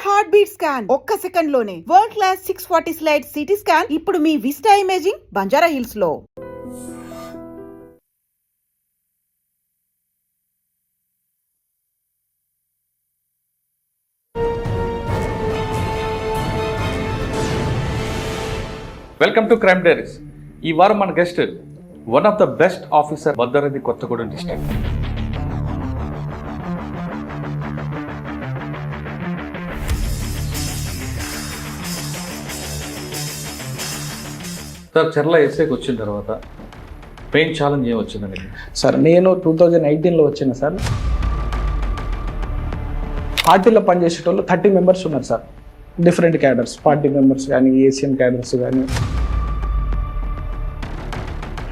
Heart beat scan ఒక్క second లోనే world class 640 slice CT scan ఇప్పుడు మీ విస్టా ఇమేజింగ్ బంజారా హిల్స్ లో. Welcome to Crime Diaries. ఈ వారం మన guest one of the best officer Bhadradri Kothagudem district. Sir, Charla ఎస్ఐకి వచ్చిన తర్వాత మెయిన్ ఛాలెంజ్ ఏం వచ్చిందండి? సార్, నేను 2018లో వచ్చిన సార్. పార్టీలో పనిచేసేటోళ్ళు 30 మెంబర్స్ ఉన్నారు sir. Different cadres, party members కానీ, ఏసీఎం క్యాడర్స్ కానీ.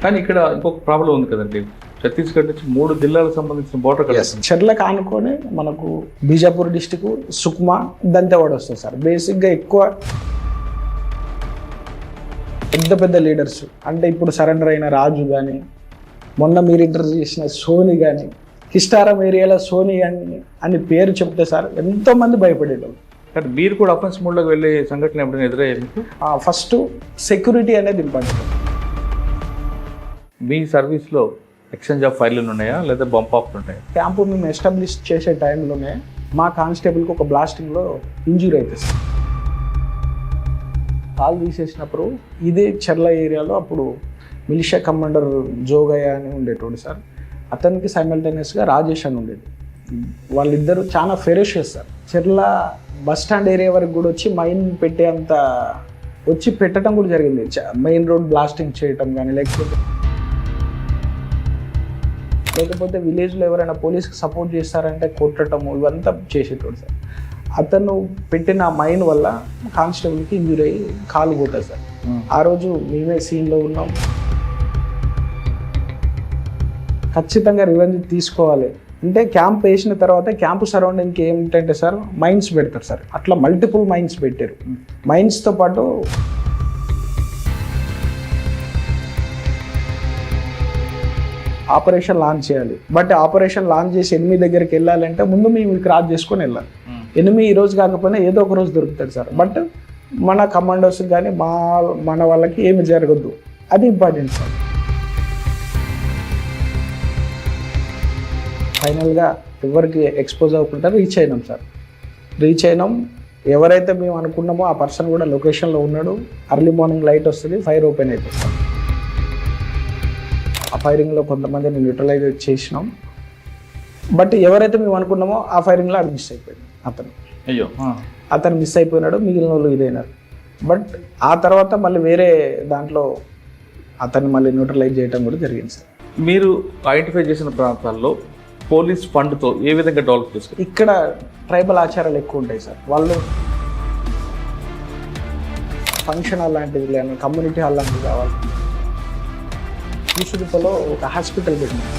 కానీ ఇక్కడ ఇంకొక ప్రాబ్లం ఉంది కదండి, ఛత్తీస్గఢ్ నుంచి 3 జిల్లాలకు సంబంధించిన బోర్డర్ కదా. చర్లకు ఆనుకొని మనకు బీజాపూర్ డిస్టిక్, సుక్మా, దంతెవాడ వస్తుంది సార్. బేసిక్గా ఎక్కువ పెద్ద లీడర్స్ అంటే ఇప్పుడు సరెండర్ అయిన రాజు కానీ, మొన్న మీరు ఇంటర్వ్యూ చేసిన సోని కానీ, కిస్టారం ఏరియాలో సోని అని పేరు చెప్తే సార్ ఎంతోమంది భయపడేటోళ్ళు. కానీ మీరు కూడా అఫెన్స్ మోడ్లోకి వెళ్ళే సంఘటన ఎప్పుడైనా ఎదురయ్యేది? ఫస్ట్ సెక్యూరిటీ అనేది ఇంపార్టెంట్. మీ సర్వీస్లో ఎక్స్చేంజ్ ఆఫ్ ఫైర్లు ఉన్నాయా లేదా బంప్ ఆఫ్లు ఉన్నాయా? క్యాంపు మేము ఎస్టాబ్లిష్ చేసే టైంలోనే మా కానిస్టేబుల్కి ఒక బ్లాస్టింగ్లో ఇంజూరీ అవుతుంది సార్. కాల్ తీసేసినప్పుడు ఇదే చర్ల ఏరియాలో అప్పుడు మిలిషియా కమాండర్ జోగయ్య అని ఉండేటోడు సార్. అతనికి సైమల్టేనియస్గా రాజేష్ అని ఉండేది. వాళ్ళిద్దరూ చాలా ఫెరోషియస్ సార్. చర్ల బస్ స్టాండ్ ఏరియా వరకు కూడా వచ్చి మైన్ పెట్టేంత వచ్చి పెట్టడం కూడా జరిగింది. మెయిన్ రోడ్ బ్లాస్టింగ్ చేయటం కానీ, లేకపోతే విలేజ్లో ఎవరైనా పోలీస్కి సపోర్ట్ చేస్తారంటే కొట్టడము, ఇవంతా చేసేటోడు సార్. అతను పెట్టిన మైన్ వల్ల కానిస్టేబుల్కి ఇంజూరీ అయ్యి కాలు పోతుంది సార్. ఆ రోజు మేమే సీన్లో ఉన్నాం. ఖచ్చితంగా రివెంజ్ తీసుకోవాలి అంటే క్యాంప్ వేసిన తర్వాత క్యాంపు సరౌండింగ్కి ఏమిటంటే సార్ మైన్స్ పెడతారు సార్. అట్లా మల్టిపుల్ మైన్స్ పెట్టారు. మైన్స్తో పాటు ఆపరేషన్ లాంచ్ చేయాలి. బట్ ఆపరేషన్ లాంచ్ చేసి ఎనిమి దగ్గరికి వెళ్ళాలంటే ముందు మేము క్రాస్ చేసుకొని వెళ్ళాలి. ఎనిమి ఈ రోజు కాకపోయినా ఏదో ఒక రోజు దొరుకుతుంది సార్. బట్ మన కమాండోస్ కానీ మన వాళ్ళకి ఏమి జరగద్దు, అది ఇంపార్టెంట్ సార్. ఫైనల్గా ఎవరికి ఎక్స్పోజ్ అవ్వకుండా రీచ్ అయినాం సార్. రీచ్ అయినాం. ఎవరైతే మేము అనుకున్నామో ఆ పర్సన్ కూడా లొకేషన్లో ఉన్నాడు. అర్లీ మార్నింగ్ లైట్ వస్తుంది, ఫైర్ ఓపెన్ అవుతుంది సార్. ఆ ఫైరింగ్లో కొంతమందిని న్యూట్రలైజ్ చేసినాం. బట్ ఎవరైతే మేము అనుకున్నామో ఆ ఫైరింగ్లో అది మిస్ అయిపోయింది. అతను మిస్ అయిపోయినాడు, మిగిలిన వాళ్ళు ఇదైనారు. బట్ ఆ తర్వాత మళ్ళీ వేరే దాంట్లో అతన్ని మళ్ళీ న్యూట్రలైజ్ చేయడం కూడా జరిగింది సార్. మీరు ఐడెంటిఫై చేసిన ప్రాంతాల్లో పోలీస్ ఫండ్తో ఏ విధంగా డెవలప్ చేస్తారు? ఇక్కడ ట్రైబల్ ఆచారాలు ఎక్కువ ఉంటాయి సార్. వాళ్ళు ఫంక్షన్ హాల్ లాంటిది కానీ, కమ్యూనిటీ హాల్ లాంటివి కావాలి. ఈసుడిపలో ఒక హాస్పిటల్ పెట్టింది.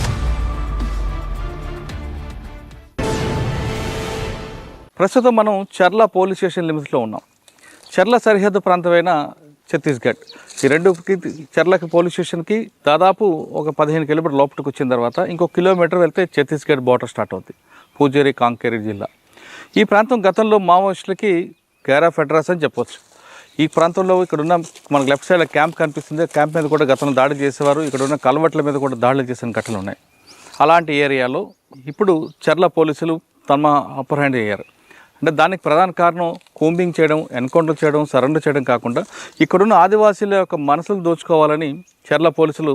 ప్రస్తుతం మనం చర్ల పోలీస్ స్టేషన్ లిమిట్స్లో ఉన్నాం. చర్ల సరిహద్దు ప్రాంతమైన ఛత్తీస్గఢ్. ఈ రెండుకి చర్లకి పోలీస్ స్టేషన్కి దాదాపు ఒక 15 కిలోమీటర్ లోపలికి వచ్చిన తర్వాత ఇంకో కిలోమీటర్ వెళ్తే ఛత్తీస్గఢ్ బార్డర్ స్టార్ట్ అవుతుంది. పూజేరి, కాంకేరి జిల్లా. ఈ ప్రాంతం గతంలో మావోయిస్టులకి కేర్ ఆఫ్ అడ్రస్ అని చెప్పవచ్చు. ఈ ప్రాంతంలో ఇక్కడున్న మనకు లెఫ్ట్ సైడ్ క్యాంప్ కనిపిస్తుంది. క్యాంప్ మీద కూడా గతంలో దాడి చేసేవారు. ఇక్కడ ఉన్న కల్వట్ల మీద కూడా దాడులు చేసిన ఘటనలు ఉన్నాయి. అలాంటి ఏరియాలో ఇప్పుడు చర్ల పోలీసులు తమ అప్పర్ హ్యాండ్ అయ్యారు. అంటే దానికి ప్రధాన కారణం కూంబింగ్ చేయడం, ఎన్కౌంటర్ చేయడం, సరెండర్ చేయడం కాకుండా ఇక్కడున్న ఆదివాసీల యొక్క మనసులు దోచుకోవాలని చర్ల పోలీసులు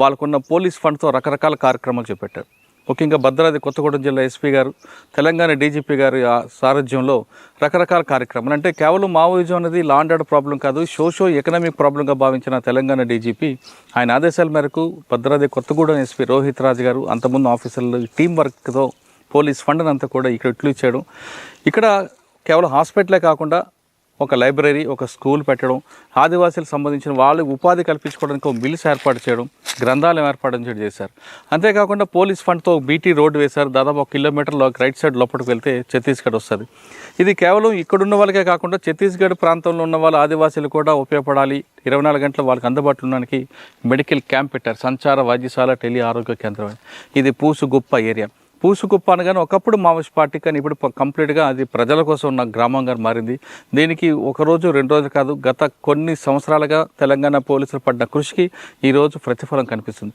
వాళ్ళకున్న పోలీస్ ఫండ్తో రకరకాల కార్యక్రమాలు చేపట్టారు. ముఖ్యంగా భద్రాద్రి కొత్తగూడెం జిల్లా ఎస్పీ గారు, తెలంగాణ డీజీపీ గారి సారథ్యంలో రకరకాల కార్యక్రమాలు. అంటే కేవలం మావోయిజం అనేది లా అండ్ ఆర్డర్ ప్రాబ్లం కాదు, సోషో ఎకనామిక్ ప్రాబ్లంగా భావించిన తెలంగాణ డీజీపీ ఆయన ఆదేశాల మేరకు భద్రాద్రి కొత్తగూడెం ఎస్పీ రోహిత్ రాజ్ గారు, అంతకుముందు ఆఫీసర్లు టీం వర్క్తో పోలీస్ ఫండ్ అంతా కూడా ఇక్కడ యూటిలైజ్ చేయడం. ఇక్కడ కేవలం హాస్పిటలే కాకుండా ఒక లైబ్రరీ, ఒక స్కూల్ పెట్టడం, ఆదివాసీలకు సంబంధించిన వాళ్ళకి ఉపాధి కల్పించుకోవడానికి ఒక మిల్స్ ఏర్పాటు చేయడం, గ్రంథాలయం ఏర్పాటు చేయడం చేశారు. అంతేకాకుండా పోలీస్ ఫండ్తో బీటీ రోడ్డు వేశారు. దాదాపు 1 కిలోమీటర్లో రైట్ సైడ్ లోపలికి వెళ్తే ఛత్తీస్గఢ్ వస్తుంది. ఇది కేవలం ఇక్కడున్న వాళ్ళకే కాకుండా ఛత్తీస్గఢ్ ప్రాంతంలో ఉన్న వాళ్ళ ఆదివాసీలు కూడా ఉపయోగపడాలి. 24 గంటలు వాళ్ళకి అందుబాటులో ఉండడానికి మెడికల్ క్యాంప్ పెట్టారు. సంచార వైద్యశాల, టెలి ఆరోగ్య కేంద్రం. ఇది పూసుగుప్ప ఏరియా. పూసుకుప్ప అనగానే ఒకప్పుడు మావోయిస్ట్ పార్టీ, కానీ ఇప్పుడు కంప్లీట్గా అది ప్రజల కోసం ఉన్న గ్రామంగా మారింది. దీనికి ఒక రోజు 2 రోజులు కాదు, గత కొన్ని సంవత్సరాలుగా తెలంగాణ పోలీసులు పడ్డ కృషికి ఈరోజు ప్రతిఫలం కనిపిస్తుంది.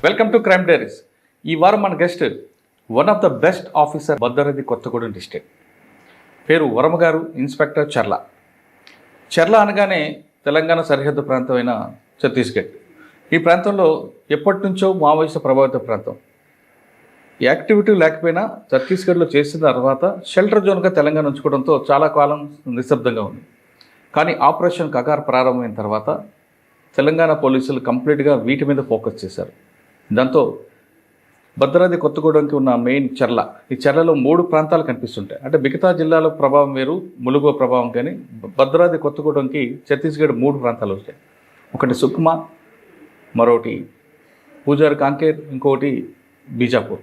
Welcome to Crime Diaries. ఈ వారం మన guest one of the best officer Bhadradri Kothagudem district. పేరు వరమ గారు, ఇన్స్పెక్టర్ చర్ల. చర్ల అనగానే తెలంగాణ సరిహద్దు ప్రాంతమైన ఛత్తీస్గఢ్. ఈ ప్రాంతంలో ఎప్పటి నుంచో మావోయిస్టు ప్రభావిత ప్రాంతం. యాక్టివిటీ లేకపోయినా ఛత్తీస్గఢ్లో చేసిన తర్వాత షెల్టర్ జోన్గా తెలంగాణ ఉంచుకోవడంతో చాలా కాలం నిశ్శబ్దంగా ఉంది. కానీ ఆపరేషన్ కగార్ ప్రారంభమైన తర్వాత తెలంగాణ పోలీసులు కంప్లీట్గా వీటి మీద ఫోకస్ చేశారు. దాంతో భద్రాద్రి కొత్తగూడెంకి ఉన్న మెయిన్ చర్ల, ఈ చర్లలో 3 ప్రాంతాలు కనిపిస్తుంటాయి. అంటే మిగతా జిల్లాల ప్రభావం వేరు, ములుగు ప్రభావం, కానీ భద్రాద్రి కొత్తగూడెంకి ఛత్తీస్గఢ్ 3 ప్రాంతాలు వచ్చాయి. ఒకటి సుక్మా, మరొకటి పూజారి కాంకేర్, ఇంకొకటి బీజాపూర్.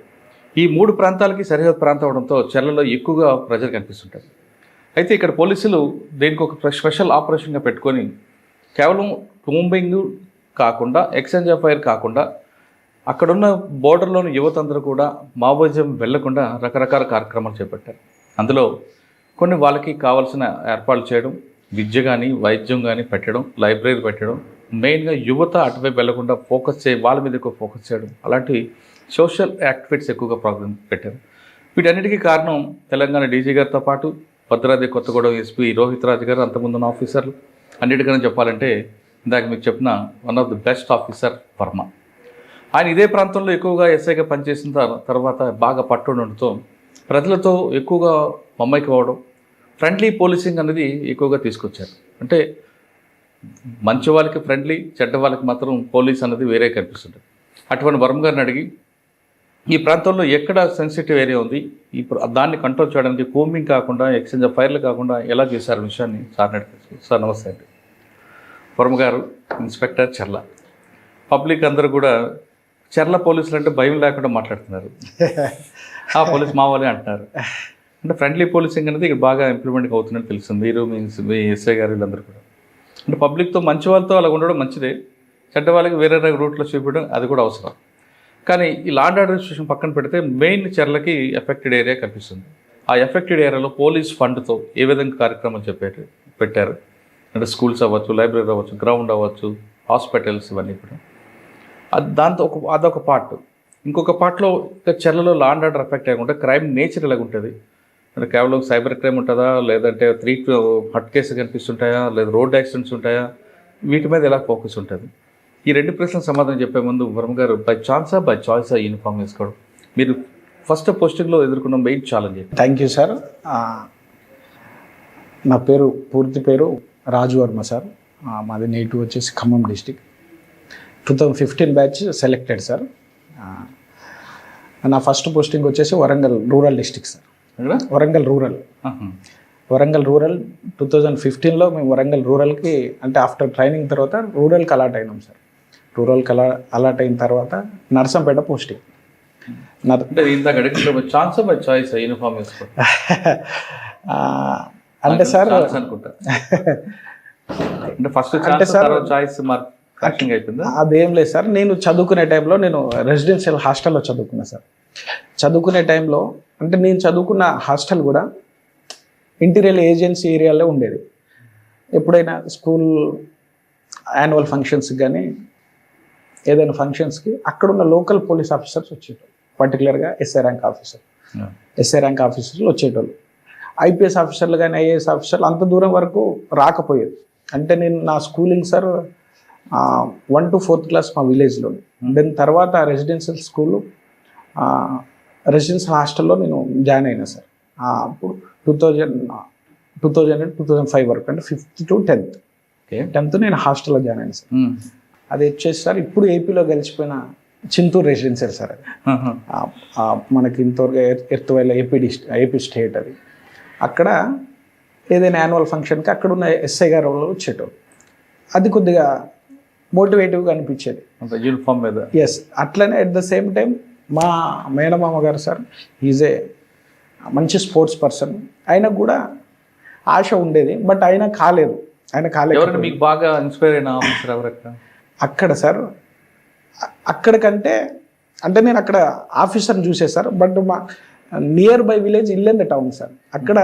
ఈ 3 ప్రాంతాలకి సరిహద్దు ప్రాంతం అవడంతో చర్లలో ఎక్కువగా ప్రజలు కనిపిస్తుంటారు. అయితే ఇక్కడ పోలీసులు దీనికి ఒక స్పెషల్ ఆపరేషన్గా పెట్టుకొని కేవలం కూంబింగ్ కాకుండా, ఎక్స్చేంజ్ ఆఫ్ ఫైర్ కాకుండా, అక్కడున్న బోర్డర్లోని యువత అందరూ కూడా మావోయిజం వెళ్లకుండా రకరకాల కార్యక్రమాలు చేపట్టారు. అందులో కొన్ని వాళ్ళకి కావాల్సిన ఏర్పాట్లు చేయడం, విద్య కానీ వైద్యం కానీ పెట్టడం, లైబ్రరీ పెట్టడం, మెయిన్గా యువత అటువైపు వెళ్లకుండా వాళ్ళ మీద ఎక్కువ ఫోకస్ చేయడం, అలాంటి సోషల్ యాక్టివిటీస్ ఎక్కువగా ప్రోగ్రామ్ పెట్టారు. వీటన్నిటికీ కారణం తెలంగాణ డీజీ గారితో పాటు భద్రాద్రి కొత్తగూడెం ఎస్పీ రోహిత్ రాజు గారు, అంతకుముందున్న ఆఫీసర్లు. అన్నిటికన్నా చెప్పాలంటే ఇందాక మీకు చెప్పిన one of the best officer Varma. ఆయన ఇదే ప్రాంతంలో ఎక్కువగా ఎస్ఐగా పనిచేసిన తర్వాత బాగా పట్టుడంతో ప్రజలతో ఎక్కువగా మమ్మైకి పోవడం, ఫ్రెండ్లీ పోలీసింగ్ అనేది ఎక్కువగా తీసుకొచ్చారు. అంటే మంచి వాళ్ళకి ఫ్రెండ్లీ, చెడ్డ వాళ్ళకి మాత్రం పోలీస్ అనేది వేరే కనిపిస్తుంది. అటువంటి వర్మ గారిని అడిగి ఈ ప్రాంతంలో ఎక్కడ సెన్సిటివ్ ఏరియా ఉంది, ఇప్పుడు దాన్ని కంట్రోల్ చేయడానికి కూంబింగ్ కాకుండా, ఎక్స్చేంజ్ ఆఫ్ ఫైర్లు కాకుండా ఎలా చేశారు విషయాన్ని సార్ని అడిగారు. సార్ నమస్తే అండి. వర్మ గారు, ఇన్స్పెక్టర్ చర్ల. పబ్లిక్ అందరూ కూడా చర్ల పోలీసులు అంటే భయం లేకుండా మాట్లాడుతున్నారు. ఆ పోలీస్ మా వాళ్ళే అంటున్నారు. అంటే ఫ్రెండ్లీ పోలీసింగ్ అనేది ఇక్కడ బాగా ఇంప్లిమెంట్ అవుతుందని తెలుస్తుంది. మీరు మీ ఎస్ఐ గారు వీళ్ళందరూ కూడా అంటే పబ్లిక్తో మంచి వాళ్ళతో అలా ఉండడం మంచిదే, చెడ్డ వాళ్ళకి వేరే రూట్లో చూపించడం అది కూడా అవసరం. కానీ ఈ లా అండ్ ఆర్డర్ సిచ్యువేషన్ పక్కన పెడితే మెయిన్ చర్లకి ఎఫెక్టెడ్ ఏరియా కనిపిస్తుంది. ఆ ఎఫెక్టెడ్ ఏరియాలో పోలీస్ ఫండ్తో ఏ విధంగా కార్యక్రమాలు పెట్టారు అంటే స్కూల్స్ అవ్వచ్చు, లైబ్రరీ అవ్వచ్చు, గ్రౌండ్ అవ్వచ్చు, హాస్పిటల్స్, ఇవన్నీ కూడా దాంతో అదొక పార్ట్. ఇంకొక పార్ట్లో చర్లలో లా అండ్ ఆర్డర్ ఎఫెక్ట్ అయ్యకుండా క్రైమ్ నేచర్ ఎలాగ ఉంటుంది అంటే కేవలం సైబర్ క్రైమ్ ఉంటుందా, లేదంటే 3 హట్ కేసులు కనిపిస్తుంటాయా, లేదా రోడ్ యాక్సిడెంట్స్ ఉంటాయా, వీటి మీద ఎలా ఫోకస్ ఉంటుంది? ఈ 2 ప్రశ్నలకు సమాధానం చెప్పే ముందు వర్మ గారు, బై ఛాన్సా బై చాయిసా యూనిఫామ్ వేసుకోవడం మీరు ఫస్ట్ పోస్టింగ్లో ఎదుర్కొన్న main challenge? Thank you sir. నా పూర్తి పేరు రాజు వర్మ సార్. మాది నేటివ్ వచ్చేసి Khammam district. 2015 batch selected sir. నా ఫస్ట్ పోస్టింగ్ వచ్చేసి Warangal rural district sir. Warangal rural 2015లో మేము వరంగల్ రూరల్కి, అంటే ఆఫ్టర్ ట్రైనింగ్ తర్వాత రూరల్కి అలాట్ అయినాం సార్. రూరల్కి అలాట్ అయిన తర్వాత నర్సంపేట పోస్టింగ్. అంటే సార్ అదేం లేదు సార్. నేను చదువుకునే టైంలో నేను రెసిడెన్షియల్ హాస్టల్లో చదువుకున్నా సార్. చదువుకునే టైంలో అంటే నేను చదువుకున్న హాస్టల్ కూడా ఇంటీరియర్ ఏజెన్సీ ఏరియాలో ఉండేది. ఎప్పుడైనా స్కూల్ యాన్యువల్ ఫంక్షన్స్కి కానీ ఏదైనా ఫంక్షన్స్కి అక్కడున్న లోకల్ పోలీస్ ఆఫీసర్స్ వచ్చేటోళ్ళు, పర్టికులర్గా ఎస్ఐ ర్యాంక్ ఆఫీసర్లు వచ్చేటోళ్ళు. ఐపీఎస్ ఆఫీసర్లు కానీ ఐఏఎస్ ఆఫీసర్లు అంత దూరం వరకు రాకపోయేది. అంటే నేను నా schooling sir 1 to 4th class మా విలేజ్లో. దెన్ తర్వాత రెసిడెన్షియల్ స్కూల్, రెసిడెన్షియల్ హాస్టల్లో నేను జాయిన్ అయినా సార్. అప్పుడు 2005 వరకు, అంటే 5th to 10th. 10th నేను హాస్టల్లో జాయిన్ అయినా సార్. అది వచ్చేసి సార్ ఇప్పుడు ఏపీలో గెలిచిపోయిన చింతూరు రెసిడెన్షియల్ సార్. అది మనకి ఇంతవరకు ఎర్తువైల ఏపీ స్టేట్. అది అక్కడ ఏదైనా యాన్యువల్ ఫంక్షన్కి అక్కడ ఉన్న ఎస్ఐ గారు వచ్చేటోళ్ళు. అది కొద్దిగా మోటివేటివ్గా అనిపించేది యూనిఫామ్ మీద. ఎస్, అట్లనే అట్ ద సేమ్ టైం మా మేనమామ గారు సార్, ఈజ్ ఏ మంచి స్పోర్ట్స్ పర్సన్. ఆయనకు కూడా ఆశ ఉండేది, బట్ ఆయన కాలేదు. మీకు బాగా ఇన్స్పైర్ అయిన ఆఫీసర్ ఎవరు అక్కడ సార్? అక్కడికంటే అంటే నేను అక్కడ ఆఫీసర్ని చూసే సార్, బట్ మా nearby village Yellandu town sir. అక్కడ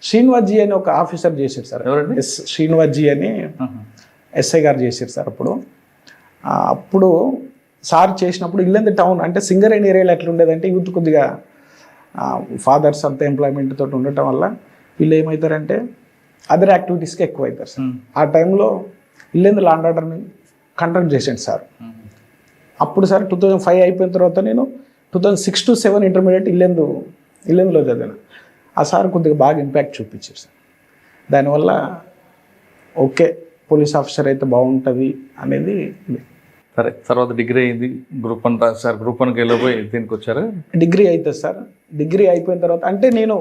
శ్రీనివాస్ జీ అని ఒక ఆఫీసర్ చేశారు సార్. శ్రీనివాస్ జీ అని ఎస్ఐ గారు చేశారు సార్. అప్పుడు సార్ చేసినప్పుడు ఇల్లెంద టౌన్ అంటే సింగరేణి ఏరియాలో ఎట్లా ఉండేదంటే యూత్ కొద్దిగా ఫాదర్స్ అంతా ఎంప్లాయ్మెంట్ తోటి ఉండటం వల్ల వీళ్ళు ఏమవుతారంటే అదర్ యాక్టివిటీస్కి ఎక్కువ అవుతారు సార్. ఆ టైంలో ఇల్లెంద లాండ్ ఆర్డర్ని కండక్ట్ చేసాను సార్. అప్పుడు సార్ 2005 అయిపోయిన తర్వాత నేను 2006 to 2007 ఇంటర్మీడియట్ ఇల్లెందులో చదివాను. ఆ సార్ కొద్దిగా బాగా ఇంపాక్ట్ చూపించారు సార్. దానివల్ల ఓకే, పోలీస్ ఆఫీసర్ అయితే బాగుంటుంది అనేది. సరే, తర్వాత డిగ్రీ అయింది, గ్రూప్ 1 రాశారు. గ్రూప్ 1కి వెళ్ళిపోయి దీనికి వచ్చారు. డిగ్రీ అవుతుంది సార్. డిగ్రీ అయిపోయిన తర్వాత అంటే నేను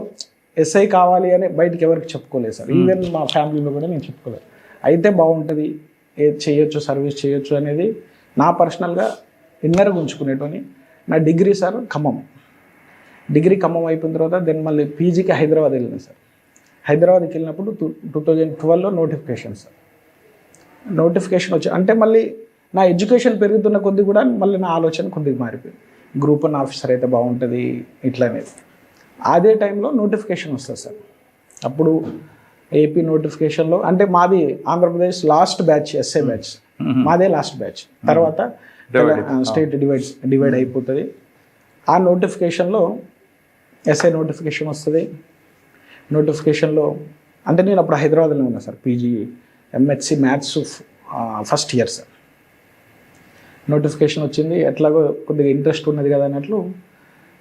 ఎస్ఐ కావాలి అని బయటకు ఎవరికి చెప్పుకోలేదు సార్. ఈవెన్ మా ఫ్యామిలీలో కూడా నేను చెప్పుకోలేదు. అయితే బాగుంటుంది, ఏది చేయొచ్చు, సర్వీస్ చేయొచ్చు అనేది నా పర్సనల్గా ఇన్నర్గా ఉంచుకునేటోని. నా degree sir Khammam. Degree Khammam అయిపోయిన తర్వాత దెన్ మళ్ళీ పీజీకి హైదరాబాద్ వెళ్ళిన సార్. హైదరాబాద్కి వెళ్ళినప్పుడు 2012లో నోటిఫికేషన్ సార్. నోటిఫికేషన్ వచ్చి అంటే మళ్ళీ నా ఎడ్యుకేషన్ పెరుగుతున్న కొద్ది కూడా మళ్ళీ నా ఆలోచన కొద్దిగా మారిపోయింది. గ్రూప్ 1 ఆఫీసర్ అయితే బాగుంటుంది ఇట్లా అనేది. అదే టైంలో నోటిఫికేషన్ వస్తుంది సార్. అప్పుడు ఏపీ నోటిఫికేషన్లో అంటే మాది Andhra Pradesh last batch, SI batch మాదే లాస్ట్ బ్యాచ్. తర్వాత స్టేట్ డివైడ్ అయిపోతుంది. ఆ నోటిఫికేషన్లో ఎస్ఐ నోటిఫికేషన్ వస్తుంది. నోటిఫికేషన్లో అంటే నేను అప్పుడు హైదరాబాద్లో ఉన్నా sir. PG MHC maths first year sir. Notification వచ్చింది. ఎట్లాగో కొద్దిగా ఇంట్రెస్ట్ ఉన్నది కదా అన్నట్లు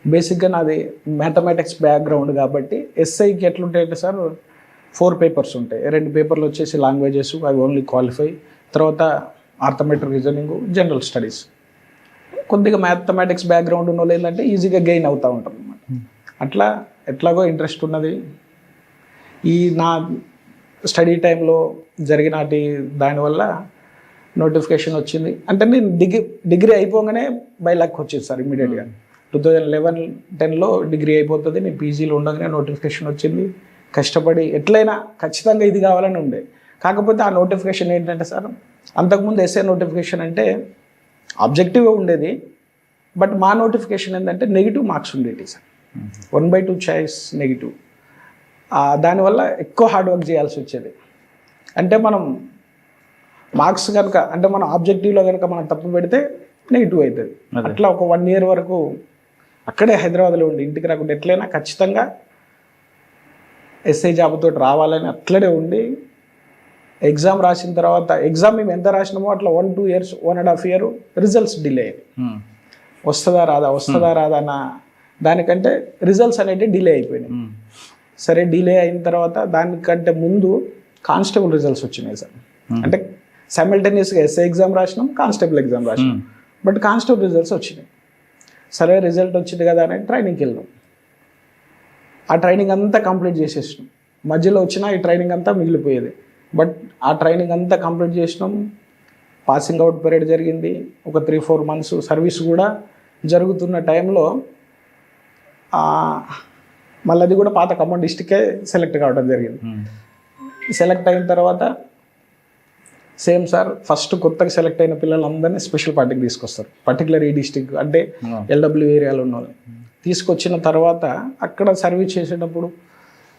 బేసిక్గా నాది మ్యాథమెటిక్స్ బ్యాక్గ్రౌండ్ కాబట్టి ఎస్ఐకి ఎట్లుంటాయంటే సార్ 4 పేపర్స్ ఉంటాయి. 2 పేపర్లు వచ్చేసి లాంగ్వేజెస్, అవి ఓన్లీ క్వాలిఫై. తర్వాత ఆర్థమెటిక్, రీజనింగ్, జనరల్ స్టడీస్. కొద్దిగా మ్యాథమెటిక్స్ బ్యాక్గ్రౌండ్ ఉన్న వాళ్ళు ఏంటంటే ఈజీగా గెయిన్ అవుతూ ఉంటారు అన్నమాట. అట్లా ఎట్లాగో ఇంట్రెస్ట్ ఉన్నది. ఈ నా స్టడీ టైంలో జరిగిన దానివల్ల నోటిఫికేషన్ వచ్చింది. అంటే నేను డిగ్రీ అయిపోగానే బై లక్ వచ్చింది సార్ ఇమ్మీడియట్గా. 2011-10లో డిగ్రీ అయిపోతుంది. నేను పీజీలో ఉండగానే నోటిఫికేషన్ వచ్చింది. కష్టపడి ఎట్లయినా ఖచ్చితంగా ఇది కావాలని ఉండే. కాకపోతే ఆ నోటిఫికేషన్ ఏంటంటే సార్, అంతకుముందు ఎస్ఏ నోటిఫికేషన్ అంటే ఆబ్జెక్టివ్గా ఉండేది. బట్ మా నోటిఫికేషన్ ఏంటంటే నెగిటివ్ మార్క్స్ ఉండేవి సార్. 1/2 choice negative. దానివల్ల ఎక్కువ హార్డ్ వర్క్ చేయాల్సి వచ్చేది. అంటే మనం మార్క్స్ కనుక అంటే మనం ఆబ్జెక్టివ్లో కనుక మనం తప్పు పెడితే నెగిటివ్ అవుతుంది. అట్లా ఒక 1 year వరకు అక్కడే హైదరాబాద్లో ఉండి ఇంటికి రాకుండా ఎట్లయినా ఖచ్చితంగా ఎస్ఐ జాబ్తో రావాలని అట్లనే ఉండి ఎగ్జామ్ రాసిన తర్వాత ఎగ్జామ్ మేము ఎంత రాసినామో అట్లా 1-2 years 1.5 year రిజల్ట్స్ డిలే అయ్యాయి. వస్తుందా రాదా అన్న దానికంటే రిజల్ట్స్ అనేవి డిలే అయిపోయినాయి. సరే, డిలే అయిన తర్వాత దానికంటే ముందు కానిస్టేబుల్ రిజల్ట్స్ వచ్చినాయి సార్. అంటే సైమల్టేనియస్గా ఎస్ఐ ఎగ్జామ్ రాసినాం, కానిస్టేబుల్ ఎగ్జామ్ రాసినాం. బట్ కానిస్టేబుల్ రిజల్ట్స్ వచ్చినాయి. సరే, రిజల్ట్ వచ్చింది కదా అని ట్రైనింగ్కి వెళ్ళాం. ఆ ట్రైనింగ్ అంతా కంప్లీట్ చేసేసినాం. మధ్యలో వచ్చిన ఈ ట్రైనింగ్ అంతా మిగిలిపోయేది. బట్ ఆ ట్రైనింగ్ అంతా కంప్లీట్ చేసినాం. పాసింగ్ అవుట్ పీరియడ్ జరిగింది. ఒక 3-4 months సర్వీస్ కూడా జరుగుతున్న టైంలో మళ్ళీ అది కూడా పాత ఖమ్మం డిస్టిక్కే సెలెక్ట్ కావడం జరిగింది. సెలెక్ట్ అయిన తర్వాత సేమ్ సార్, ఫస్ట్ కొత్తగా సెలెక్ట్ అయిన పిల్లలందరినీ స్పెషల్ పార్టీకి తీసుకొస్తారు. పర్టికులర్ ఈ డిస్టిక్ అంటే ఎల్డబ్ల్యూ ఏరియాలో ఉన్న వాళ్ళు తీసుకొచ్చిన తర్వాత అక్కడ సర్వీస్ చేసేటప్పుడు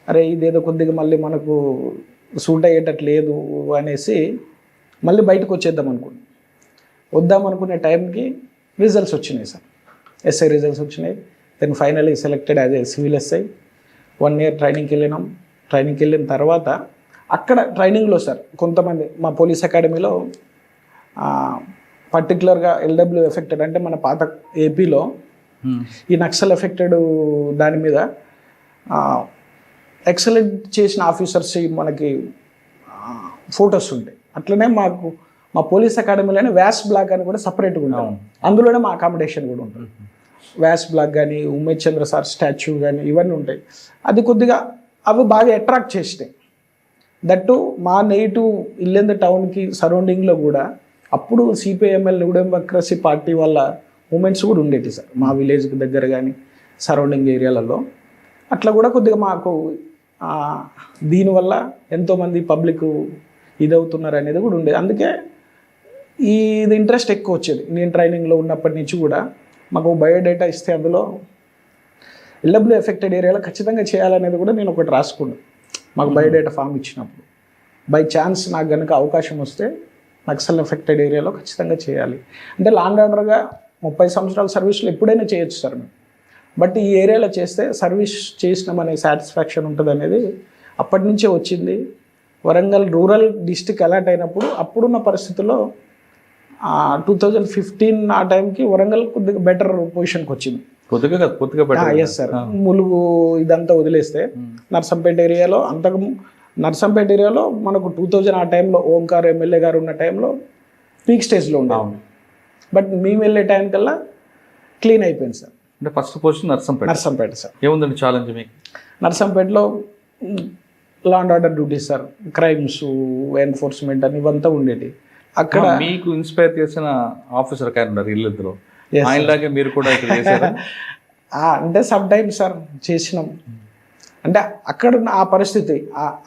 అరే ఇదేదో కొద్దిగా మళ్ళీ మనకు సూట్ అయ్యేటట్టు లేదు అనేసి మళ్ళీ బయటకు వచ్చేద్దాం అనుకున్నాం. వద్దామనుకునే టైంకి రిజల్ట్స్ వచ్చినాయి సార్. ఎస్ఐ రిజల్ట్స్ వచ్చినాయి. Then finally selected as a civil SI. 1 year ట్రైనింగ్కి వెళ్ళినాం. ట్రైనింగ్కి వెళ్ళిన తర్వాత అక్కడ ట్రైనింగ్లో సార్ కొంతమంది మా పోలీస్ అకాడమీలో పర్టికులర్గా ఎల్డబ్ల్యూ ఎఫెక్టెడ్ అంటే మన పాత ఏపీలో ఈ నక్సల్ ఎఫెక్టెడ్ దాని మీద ఎక్సలెంట్ చేసిన ఆఫీసర్స్ మనకి ఫొటోస్ ఉంటాయి. అట్లనే మాకు మా పోలీస్ అకాడమీలోనే వ్యాస్ బ్లాక్ అని కూడా సపరేట్గా ఉంటాం. అందులోనే మా అకామిడేషన్ కూడా ఉంటుంది. వ్యాస్ బ్లాక్ కానీ ఉమేష్ చంద్ర సార్ స్టాచ్యూ కానీ ఇవన్నీ ఉంటాయి. అది కొద్దిగా అవి బాగా అట్రాక్ట్ చేసినాయి. దట్టు మా నేటివ్ ఇల్లెంద టౌన్కి సరౌండింగ్లో కూడా అప్పుడు సిపిఐఎంఎల్ న్యూ డెమోక్రసీ పార్టీ వాళ్ళ మూమెంట్స్ కూడా ఉండేవి సార్ మా విలేజ్కి దగ్గర కానీ సరౌండింగ్ ఏరియాలలో. అట్లా కూడా కొద్దిగా మాకు దీనివల్ల ఎంతోమంది పబ్లిక్ ఇదవుతున్నారు అనేది కూడా ఉండేది. అందుకే ఇది ఇంట్రెస్ట్ ఎక్కువ వచ్చేది. నేను ట్రైనింగ్లో ఉన్నప్పటి నుంచి కూడా మాకు బయోడేటా ఇస్తే అందులో ఎల్డబ్ల్యూ ఎఫెక్టెడ్ ఏరియాలో ఖచ్చితంగా చేయాలనేది కూడా నేను ఒకటి రాసుకున్నాను. మాకు బయోడేటా ఫామ్ ఇచ్చినప్పుడు బై ఛాన్స్ నాకు కనుక అవకాశం వస్తే నక్సల్ ఎఫెక్టెడ్ ఏరియాలో ఖచ్చితంగా చేయాలి. అంటే లాండ్ ఆర్డర్గా 30 సంవత్సరాల సర్వీస్లో ఎప్పుడైనా చేయొచ్చు సార్ మేము. బట్ ఈ ఏరియాలో చేస్తే సర్వీస్ చేసినామనే సాటిస్ఫాక్షన్ ఉంటుంది అనేది అప్పటి నుంచే వచ్చింది. వరంగల్ రూరల్ డిస్టిక్ అలాట్ అయినప్పుడు అప్పుడున్న పరిస్థితుల్లో 2015 ఆ టైంకి వరంగల్ కొద్దిగా బెటర్ పొజిషన్కి వచ్చింది. Yes sir. ములుగు ఇదంతా వదిలేస్తే నర్సంపేట ఏరియాలో నర్సంపేట ఏరియాలో మనకు 2000 ఆ టైంలో ఓంకార్ ఎమ్మెల్యే గారు ఉన్న టైంలో పీక్ స్టేజ్లో ఉండాలి. బట్ మేము వెళ్ళే టైం కల్లా క్లీన్ అయిపోయింది సార్. అంటే ఫస్ట్ పొజిషన్ నర్సంపేట సార్. ఏముందండి ఛాలెంజ్ మీకు? నర్సంపేటలో law and order duties sir, crimes, enforcement అని ఇవంతా ఉండేది. అక్కడ మీకు ఇన్స్పైర్ చేసిన ఆఫీసర్ కానీ ఉన్నారు ఇల్లు, ఆయనలాగే మీరు కూడా ఇక్కడ చేశారా? అంటే సమ్ టైమ్ సార్ చేసినాం. అంటే అక్కడ ఆ పరిస్థితి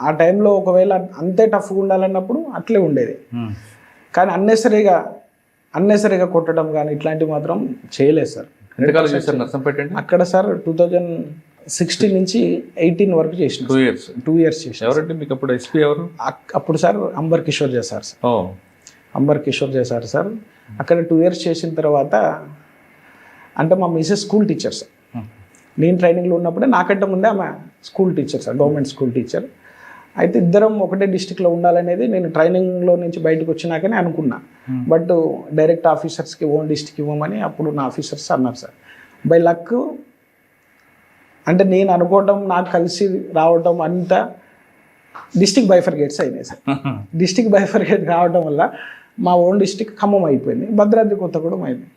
ఆ టైంలో ఒకవేళ అంతే టఫ్గా ఉండాలన్నప్పుడు అట్లే ఉండేది. కానీ అన్నెసరీగా కొట్టడం కానీ ఇట్లాంటివి మాత్రం చేయలేదు సార్. అక్కడ సార్ 2016 నుంచి 18 వరకు చేసిన. 2 years చేసిన. ఎవరంటే మీకు అప్పుడు ఎస్పీ ఎవరు? అప్పుడు సార్ అంబర్ కిషోర్ చేశారు సార్. అంబర్ కిషోర్ చేశారు సార్. అక్కడ 2 years చేసిన తర్వాత అంటే మా మిసెస్ స్కూల్ టీచర్ సార్. నేను ట్రైనింగ్లో ఉన్నప్పుడే నాకంటే ముందే ఆమె school teacher sir, government school teacher. అయితే ఇద్దరం ఒకటే డిస్టిక్లో ఉండాలనేది నేను ట్రైనింగ్లో నుంచి బయటకు వచ్చినాకనే అనుకున్నా. బట్ డైరెక్ట్ ఆఫీసర్స్కి ఓన్ డిస్టిక్ ఇవ్వమని అప్పుడు నా ఆఫీసర్స్ అన్నారు సార్. బై లక్ అంటే నేను అనుకోవటం, నాకు కలిసి రావటం అంతా డిస్టిక్ బైఫర్గేట్స్ అయినాయి సార్. డిస్టిక్ బైఫర్గేట్ రావడం వల్ల మా ఓన్ డిస్టిక్ ఖమ్మం అయిపోయింది, భద్రాద్రి కొత్తగూడెం అయింది.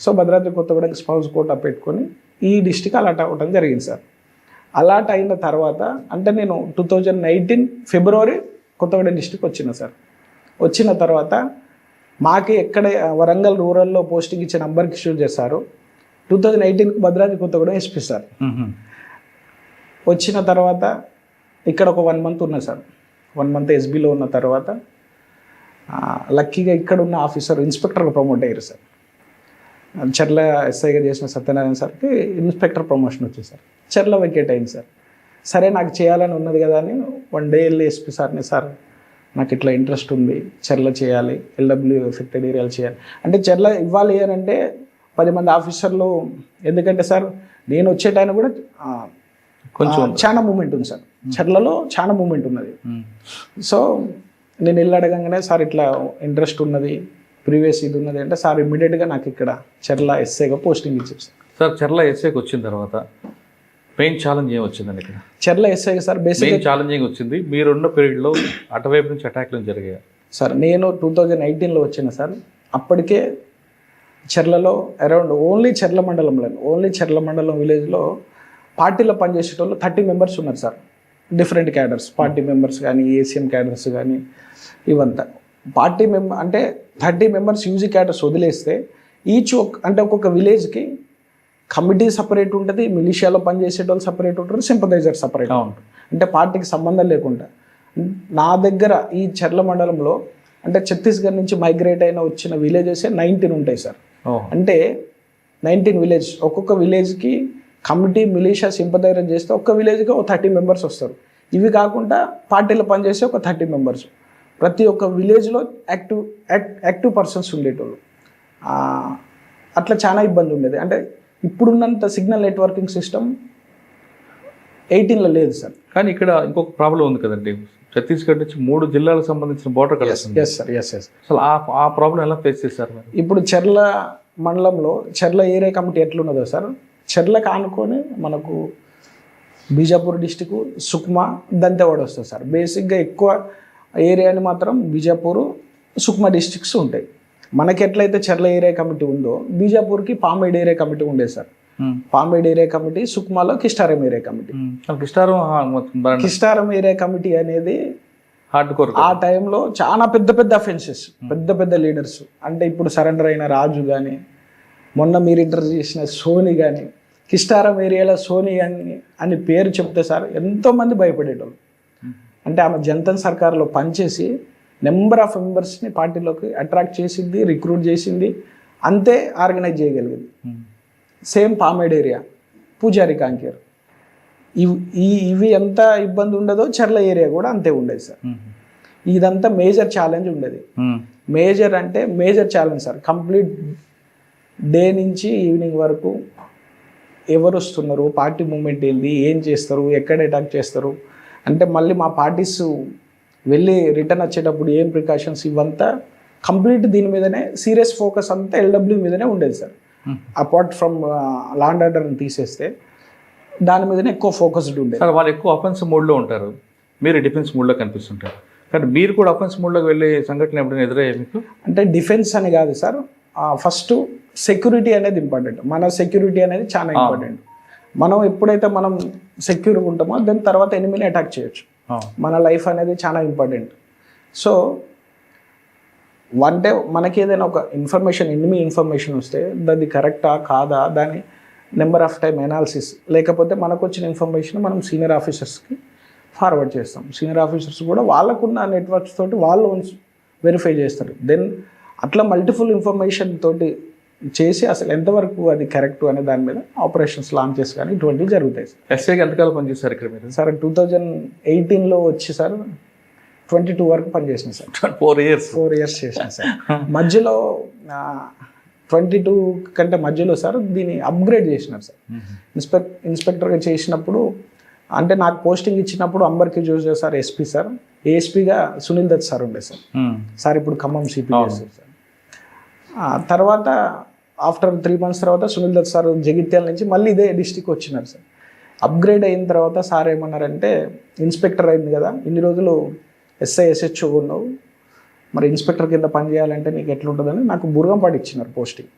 So Bhadradri Kothagudem spouse quota పెట్టుకొని ఈ డిస్టిక్ అలాట్ అవ్వడం జరిగింది సార్. అలాట్ అయిన తర్వాత అంటే నేను 2019 ఫిబ్రవరి కొత్తగూడెం డిస్టిక్ వచ్చిన సార్. వచ్చిన తర్వాత మాకి ఎక్కడ వరంగల్ రూరల్లో పోస్టింగ్ ఇచ్చిన అంబర్ కిషోర్ చేశారు. 2018 భద్రాద్రి కొత్తగూడెం ఎస్పీ సార్. వచ్చిన తర్వాత ఇక్కడ ఒక 1 month ఉన్నా సార్. 1 month ఎస్బీలో ఉన్న తర్వాత లక్కీగా ఇక్కడ ఉన్న ఆఫీసర్ ఇన్స్పెక్టర్గా ప్రమోట్ అయ్యారు సార్. చర్ల ఎస్ఐగా చేసిన సత్యనారాయణ సార్కి ఇన్స్పెక్టర్ ప్రమోషన్ వచ్చింది సార్. చర్ల వెకేట్ అయింది సార్. సరే నాకు చేయాలని ఉన్నది కదా అని 1 day వెళ్ళి ఎస్పీ సార్ని, సార్ నాకు ఇట్లా ఇంట్రెస్ట్ ఉంది, చర్ల చేయాలి, ఎల్డబ్ల్యూ ఎఫెక్టెడ్ ఏరియాలు చేయాలి అంటే చర్ల ఇవ్వాలి అని అంటే 10 మంది ఆఫీసర్లు. ఎందుకంటే సార్ నేను వచ్చే టైం కూడా కొంచెం చాలా మూమెంట్ ఉంది సార్, చర్లలో చాలా మూమెంట్ ఉన్నది. సో నేను వెళ్ళి అడగంగానే సార్ ఇట్లా ఇంట్రెస్ట్ ఉన్నది, ప్రీవియస్ ఇది ఉన్నది అంటే సార్ ఇమ్మీడియట్గా నాకు ఇక్కడ చర్ల ఎస్ఐగా పోస్టింగ్ ఇచ్చారు సార్. సార్ చర్ల ఎస్ఐకి వచ్చిన తర్వాత మెయిన్ ఛాలెంజ్ ఏం వచ్చిందండి ఇక్కడ? చర్ల ఎస్ఐ సార్ బేసిక్ ఛాలెంజింగ్ వచ్చింది. మీరున్న పీరియడ్లో అటువైపు నుంచి అటాక్లు జరిగాయి సార్. నేను 2019లో వచ్చిన సార్. అప్పటికే చర్లలో అరౌండ్ ఓన్లీ చర్ల మండలం విలేజ్లో పార్టీలో పనిచేసేటోళ్ళు 30 members ఉన్నారు sir. Different cadres, party members కానీ, ఏసీఎం క్యాడర్స్ కానీ ఇవంతా. పార్టీ అంటే 30 members యూజీ క్యాడర్స్ వదిలేస్తే అంటే ఒక్కొక్క విలేజ్కి కమిటీ సపరేట్ ఉంటుంది, మిలిషియాలో పనిచేసేటోళ్ళు సపరేట్ ఉంటారు, సింపథైజర్ సపరేట్ ఉంటుంది. అంటే పార్టీకి సంబంధం లేకుండా నా దగ్గర ఈ చర్ల మండలంలో అంటే ఛత్తీస్గఢ్ నుంచి మైగ్రేట్ అయిన వచ్చిన విలేజెస్ 19 ఉంటాయి సార్. అంటే 19 విలేజ్, ఒక్కొక్క విలేజ్కి కమిటీ, మిలిషియా, సింపథైజర్ చేస్తే ఒక్క విలేజ్కి ఒక 30 members వస్తారు. ఇవి కాకుండా పార్టీలో పనిచేసే ఒక 30 members. ప్రతి ఒక్క విలేజ్లో యాక్టివ్ పర్సన్స్ ఉండేటోళ్ళు. అట్లా చాలా ఇబ్బంది ఉండేది. అంటే ఇప్పుడున్నంత సిగ్నల్ నెట్వర్కింగ్ సిస్టమ్ 18లో లేదు సార్. కానీ ఇక్కడ ఇంకొక ప్రాబ్లం ఉంది కదండి, ఛత్తీస్గఢ్ నుంచి 3 జిల్లాలకు సంబంధించిన బోర్డర్ కలుస్తుంది. Yes sir, yes. అసలు ఆ ప్రాబ్లం ఎలా ఫేస్ చేశారు మరి? ఇప్పుడు చెర్ల మండలంలో చెర్ల ఏరియా కమిటీ ఎట్లున్నదో సార్, చెర్లకు ఆనుకొని మనకు బీజాపూర్ డిస్టిక్, సుక్మా, దంతెవాడ వస్తుంది సార్. బేసిక్గా ఎక్కువ ఏరియాని మాత్రం బీజాపూర్, సుక్మా డిస్టిక్స్ ఉంటాయి. మనకి ఎట్లయితే చెర్ల ఏరియా కమిటీ ఉందో బీజాపూర్కి పాంబేడ్ ఏరియా కమిటీ ఉండేది సార్. పాంబేడ్ ఏరియా కమిటీ, సుక్మాలో Kistaram area committee. Kistaram area committee అనేది హార్డ్ కోర్ ఆ టైంలో చాలా పెద్ద పెద్ద అఫెన్సెస్, పెద్ద పెద్ద లీడర్స్, అంటే ఇప్పుడు సరెండర్ అయిన రాజు కానీ, మొన్న మీరు ఇంటర్వ్యూ చేసిన సోని కానీ, కిస్టారం ఏరియాలో సోని అని పేరు చెప్తే సార్ ఎంతోమంది భయపడేటోళ్ళు. అంటే ఆమె జనతన్ సర్కార్లో పనిచేసి నెంబర్ ఆఫ్ మెంబర్స్ని పార్టీలోకి అట్రాక్ట్ చేసింది, రిక్రూట్ చేసింది, అంతే ఆర్గనైజ్ చేయగలిగింది. సేమ్ పామేడ్ ఏరియా, పూజారి కాంకేర్, ఇవి ఎంత ఇబ్బంది ఉండదో చెర్ల ఏరియా కూడా అంతే ఉండేది సార్. ఇదంతా మేజర్ ఛాలెంజ్ ఉండేది. మేజర్ అంటే major challenge sir. Complete day నుంచి ఈవినింగ్ వరకు ఎవరు వస్తున్నారు, పార్టీ మూమెంట్ ఏంది, ఏం చేస్తారు, ఎక్కడ అటాక్ చేస్తారు, అంటే మళ్ళీ మా పార్టీస్ వెళ్ళి రిటర్న్ వచ్చేటప్పుడు ఏం ప్రికాషన్స్, ఇవంతా కంప్లీట్ దీని మీదనే సీరియస్ ఫోకస్ అంతా ఎల్డబ్ల్యూ మీదనే ఉండేది sir. Apart from law and ఆర్డర్ని తీసేస్తే దాని మీదనే ఎక్కువ ఫోకస్డ్ ఉండేది సార్. వాళ్ళు ఎక్కువ అఫెన్స్ మోడ్లో ఉంటారు, మీరు డిఫెన్స్ మోడ్లో కనిపిస్తుంటారు. కానీ మీరు కూడా అఫెన్స్ మోడ్లోకి వెళ్ళే సంఘటన ఎప్పుడైనా ఎదురయ్యా మీకు? అంటే డిఫెన్స్ అని కాదు సార్, ఫస్ట్ సెక్యూరిటీ అనేది ఇంపార్టెంట్. మన సెక్యూరిటీ అనేది చాలా ఇంపార్టెంట్. మనం ఎప్పుడైతే మనం సెక్యూర్గా ఉంటామో దాని తర్వాత ఎనిమిని అటాక్ చేయొచ్చు. మన లైఫ్ అనేది చాలా ఇంపార్టెంట్. సో అంటే మనకి ఏదైనా ఒక ఇన్ఫర్మేషన్, ఎనిమి ఇన్ఫర్మేషన్ వస్తే అది కరెక్టా కాదా, దాని నెంబర్ ఆఫ్ టైం ఎనాలిసిస్, లేకపోతే మనకు వచ్చిన ఇన్ఫర్మేషన్ మనం సీనియర్ ఆఫీసర్స్కి ఫార్వర్డ్ చేస్తాం. సీనియర్ ఆఫీసర్స్ కూడా వాళ్ళకున్న నెట్వర్క్స్ తోటి వాళ్ళు వెరిఫై చేస్తారు. దెన్ అట్లా మల్టిపుల్ ఇన్ఫర్మేషన్ తోటి చేసి అసలు ఎంతవరకు అది కరెక్ట్ అనే దాని మీద ఆపరేషన్స్ లాంచెస్ కానీ ఇటువంటివి జరుగుతాయి సార్. ఎస్ఐకి ఎంతకాలం పనిచేస్తారు ఇక్కడ మీరు? సార్ 2018లో వచ్చి సార్ 22 వరకు పనిచేసిన సార్. 4 years చేసిన సార్. మధ్యలో 22 కంటే మధ్యలో సార్ దీన్ని అప్గ్రేడ్ చేసినారు సార్. ఇన్స్పెక్టర్గా చేసినప్పుడు, అంటే నాకు పోస్టింగ్ ఇచ్చినప్పుడు అంబర్కి జోసే సార్ ఎస్పీ సార్, ఏఎస్పీగా సునీల్ దత్ సార్ ఉండే సార్. సార్ ఇప్పుడు ఖమ్మం సిపి చేస్తారు సార్. తర్వాత ఆఫ్టర్ 3 months తర్వాత సునీల్ దత్ సార్ జగిత్యాల నుంచి మళ్ళీ ఇదే డిస్టిక్ వచ్చినారు సార్. అప్గ్రేడ్ అయిన తర్వాత సార్ ఏమన్నారంటే, ఇన్స్పెక్టర్ అయింది కదా, ఇన్ని రోజులు ఎస్ఐ SHO ఉన్నావు, మరి ఇన్స్పెక్టర్ కింద పని చేయాలంటే నీకు ఎట్లుంటుందని నాకు బుర్గంపాటి ఇచ్చినారు పోస్టింగ్.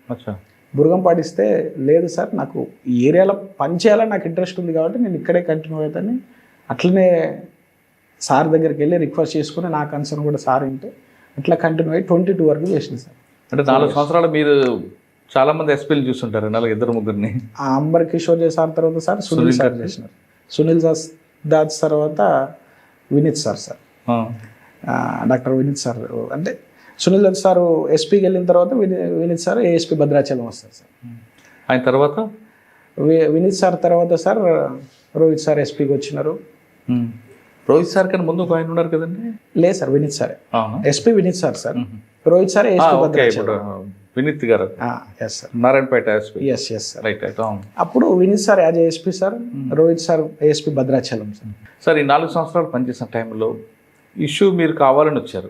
బుర్గంపాటి ఇస్తే, లేదు సార్ నాకు ఈ ఏరియాలో పని చేయాలని నాకు ఇంట్రెస్ట్ ఉంది కాబట్టి నేను ఇక్కడే కంటిన్యూ అవుతాను, అట్లనే సార్ దగ్గరికి వెళ్ళి రిక్వెస్ట్ చేసుకుని నా కన్సర్న్ కూడా సార్ ఉంటే అట్లా కంటిన్యూ అయ్యి 22 వరకు చేసింది సార్. అంటే 4 సంవత్సరాలు మీరు చాలా మంది ఎస్పీలు చూస్తుంటారు, 2-3 అంబర్ కిషోర్ సార్ తర్వాత సార్ సునీల్ సార్ చేసినారు. సునీల్ దాస్ తర్వాత Vineeth sir doctor Vineeth sir. అంటే సునీల్ దత్ సార్ ఎస్పీకి వెళ్ళిన తర్వాత వినీత్ సార్ ఏఎస్పీ భద్రాచలం వస్తారు సార్. ఆయన తర్వాత వినీత్ సార్ తర్వాత సార్ రోహిత్ సార్ ఎస్పీకి వచ్చినారు. రోహిత్ సార్ కన్నా ముందు ఆయన ఉన్నారు కదండి? లేదు sir, Vineeth sir SP, Vineeth sir Rohit sir Vineeth గారు yes sir, Narayanpet SP. Yes sir, right. అప్పుడు Vineeth sir as ASP sir, Rohit sir ASP Bhadrachalam sir. Sir ఈ 4 సంవత్సరాలు పనిచేసిన టైంలో ఇష్యూ మీరు కావాలని వచ్చారు,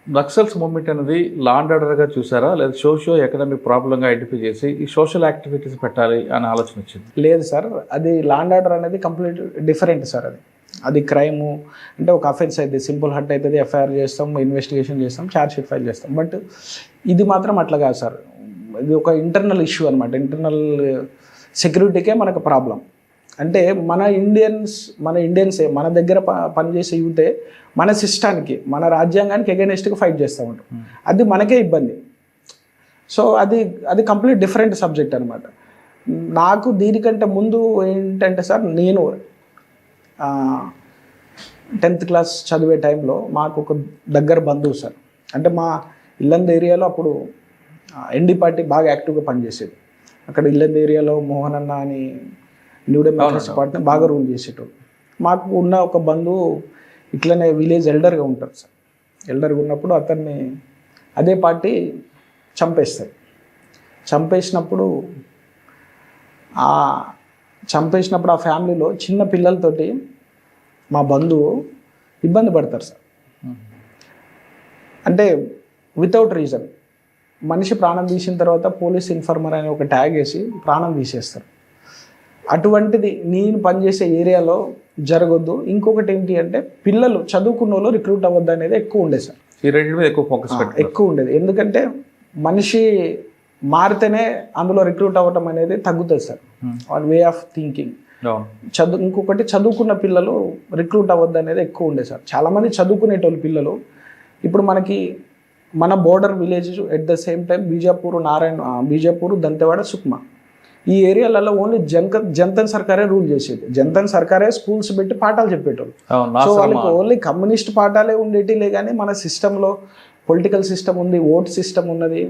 నక్సల్స్ మూవ్మెంట్ అనేది లా అండ్ ఆర్డర్గా చూసారా, లేదా సోషియో ఎకనామిక్ ప్రాబ్లంగా ఐడెంటిఫై చేసి ఈ సోషల్ యాక్టివిటీస్ పెట్టాలి అనే ఆలోచన వచ్చింది? లేదు సార్, అది లా అండ్ ఆర్డర్ అనేది కంప్లీట్ డిఫరెంట్ సార్. అది క్రైము అంటే ఒక అఫెన్స్ అయితే సింపుల్ హర్ట్ అవుతుంది, ఎఫ్ఐఆర్ చేస్తాం, ఇన్వెస్టిగేషన్ చేస్తాం, ఛార్జ్షీట్ ఫైల్ చేస్తాం. బట్ ఇది మాత్రం అట్లా కాదు సార్, ఇది ఒక ఇంటర్నల్ ఇష్యూ అనమాట. ఇంటర్నల్ సెక్యూరిటీకే మనకు ప్రాబ్లం. అంటే మన ఇండియన్సే మన దగ్గర పనిచేసే యూతే మన సిస్టానికి, మన రాజ్యాంగానికి ఎగెనెస్ట్గా ఫైట్ చేస్తూ ఉంటాం. అది మనకే ఇబ్బంది. సో అది కంప్లీట్ డిఫరెంట్ సబ్జెక్ట్ అనమాట. నాకు దీనికంటే ముందు ఏంటంటే సార్, నేను 10th class చదివే టైంలో మాకు ఒక దగ్గర బంధువు సార్, అంటే మా ఇల్లంద ఏరియాలో అప్పుడు ఎన్డీ పార్టీ బాగా యాక్టివ్గా పనిచేసేది. అక్కడ ఇల్లంద ఏరియాలో మోహన్ అన్న అని న్యూ డెమోక్రసీ పార్టీని బాగా రూల్ చేసేటోడు. మాకు ఉన్న ఒక బంధువు ఇట్లనే విలేజ్ ఎల్డర్గా ఉంటారు సార్. ఎల్డర్గా ఉన్నప్పుడు అతన్ని అదే పార్టీ చంపేస్తారు. చంపేసినప్పుడు చంపేసినప్పుడు ఆ ఫ్యామిలీలో చిన్న పిల్లలతోటి మా బంధువు ఇబ్బంది పడతారు సార్. అంటే వితౌట్ రీజన్ మనిషి ప్రాణం తీసిన తర్వాత పోలీస్ ఇన్ఫార్మర్ అని ఒక ట్యాగ్ వేసి ప్రాణం తీసేస్తారు. అటువంటిది నేను పనిచేసే ఏరియాలో జరగొద్దు. ఇంకొకటి ఏంటి అంటే పిల్లలు చదువుకున్న వాళ్ళు రిక్రూట్ అవ్వద్దు అనేది ఎక్కువ ఉండేది సార్. ఈ రెండింటి మీద ఎక్కువ ఫోకస్ ఎక్కువ ఉండేది. ఎందుకంటే మనిషి మారితేనే అందులో రిక్రూట్ అవ్వటం అనేది తగ్గుతుంది సార్, వాళ్ళ వే ఆఫ్ థింకింగ్. ఇంకొకటి చదువుకున్న పిల్లలు రిక్రూట్ అవ్వద్దు అనేది ఎక్కువ ఉండేది సార్. చాలామంది చదువుకునేటోళ్ళు పిల్లలు ఇప్పుడు మనకి మన border village at the same time Bijapur, Dantewada, Sukma ఈ ఏరియాలలో ఓన్లీ జంతన్ సర్కారే రూల్ చేసేది. జంతన్ సర్కారే స్కూల్స్ పెట్టి పాఠాలు చెప్పేటోళ్ళు. సో వాళ్ళకి ఓన్లీ కమ్యూనిస్ట్ పాఠాలే ఉండేటిలే కానీ మన సిస్టంలో పొలిటికల్ సిస్టమ్ ఉంది, ఓట్ సిస్టమ్ ఉన్నది,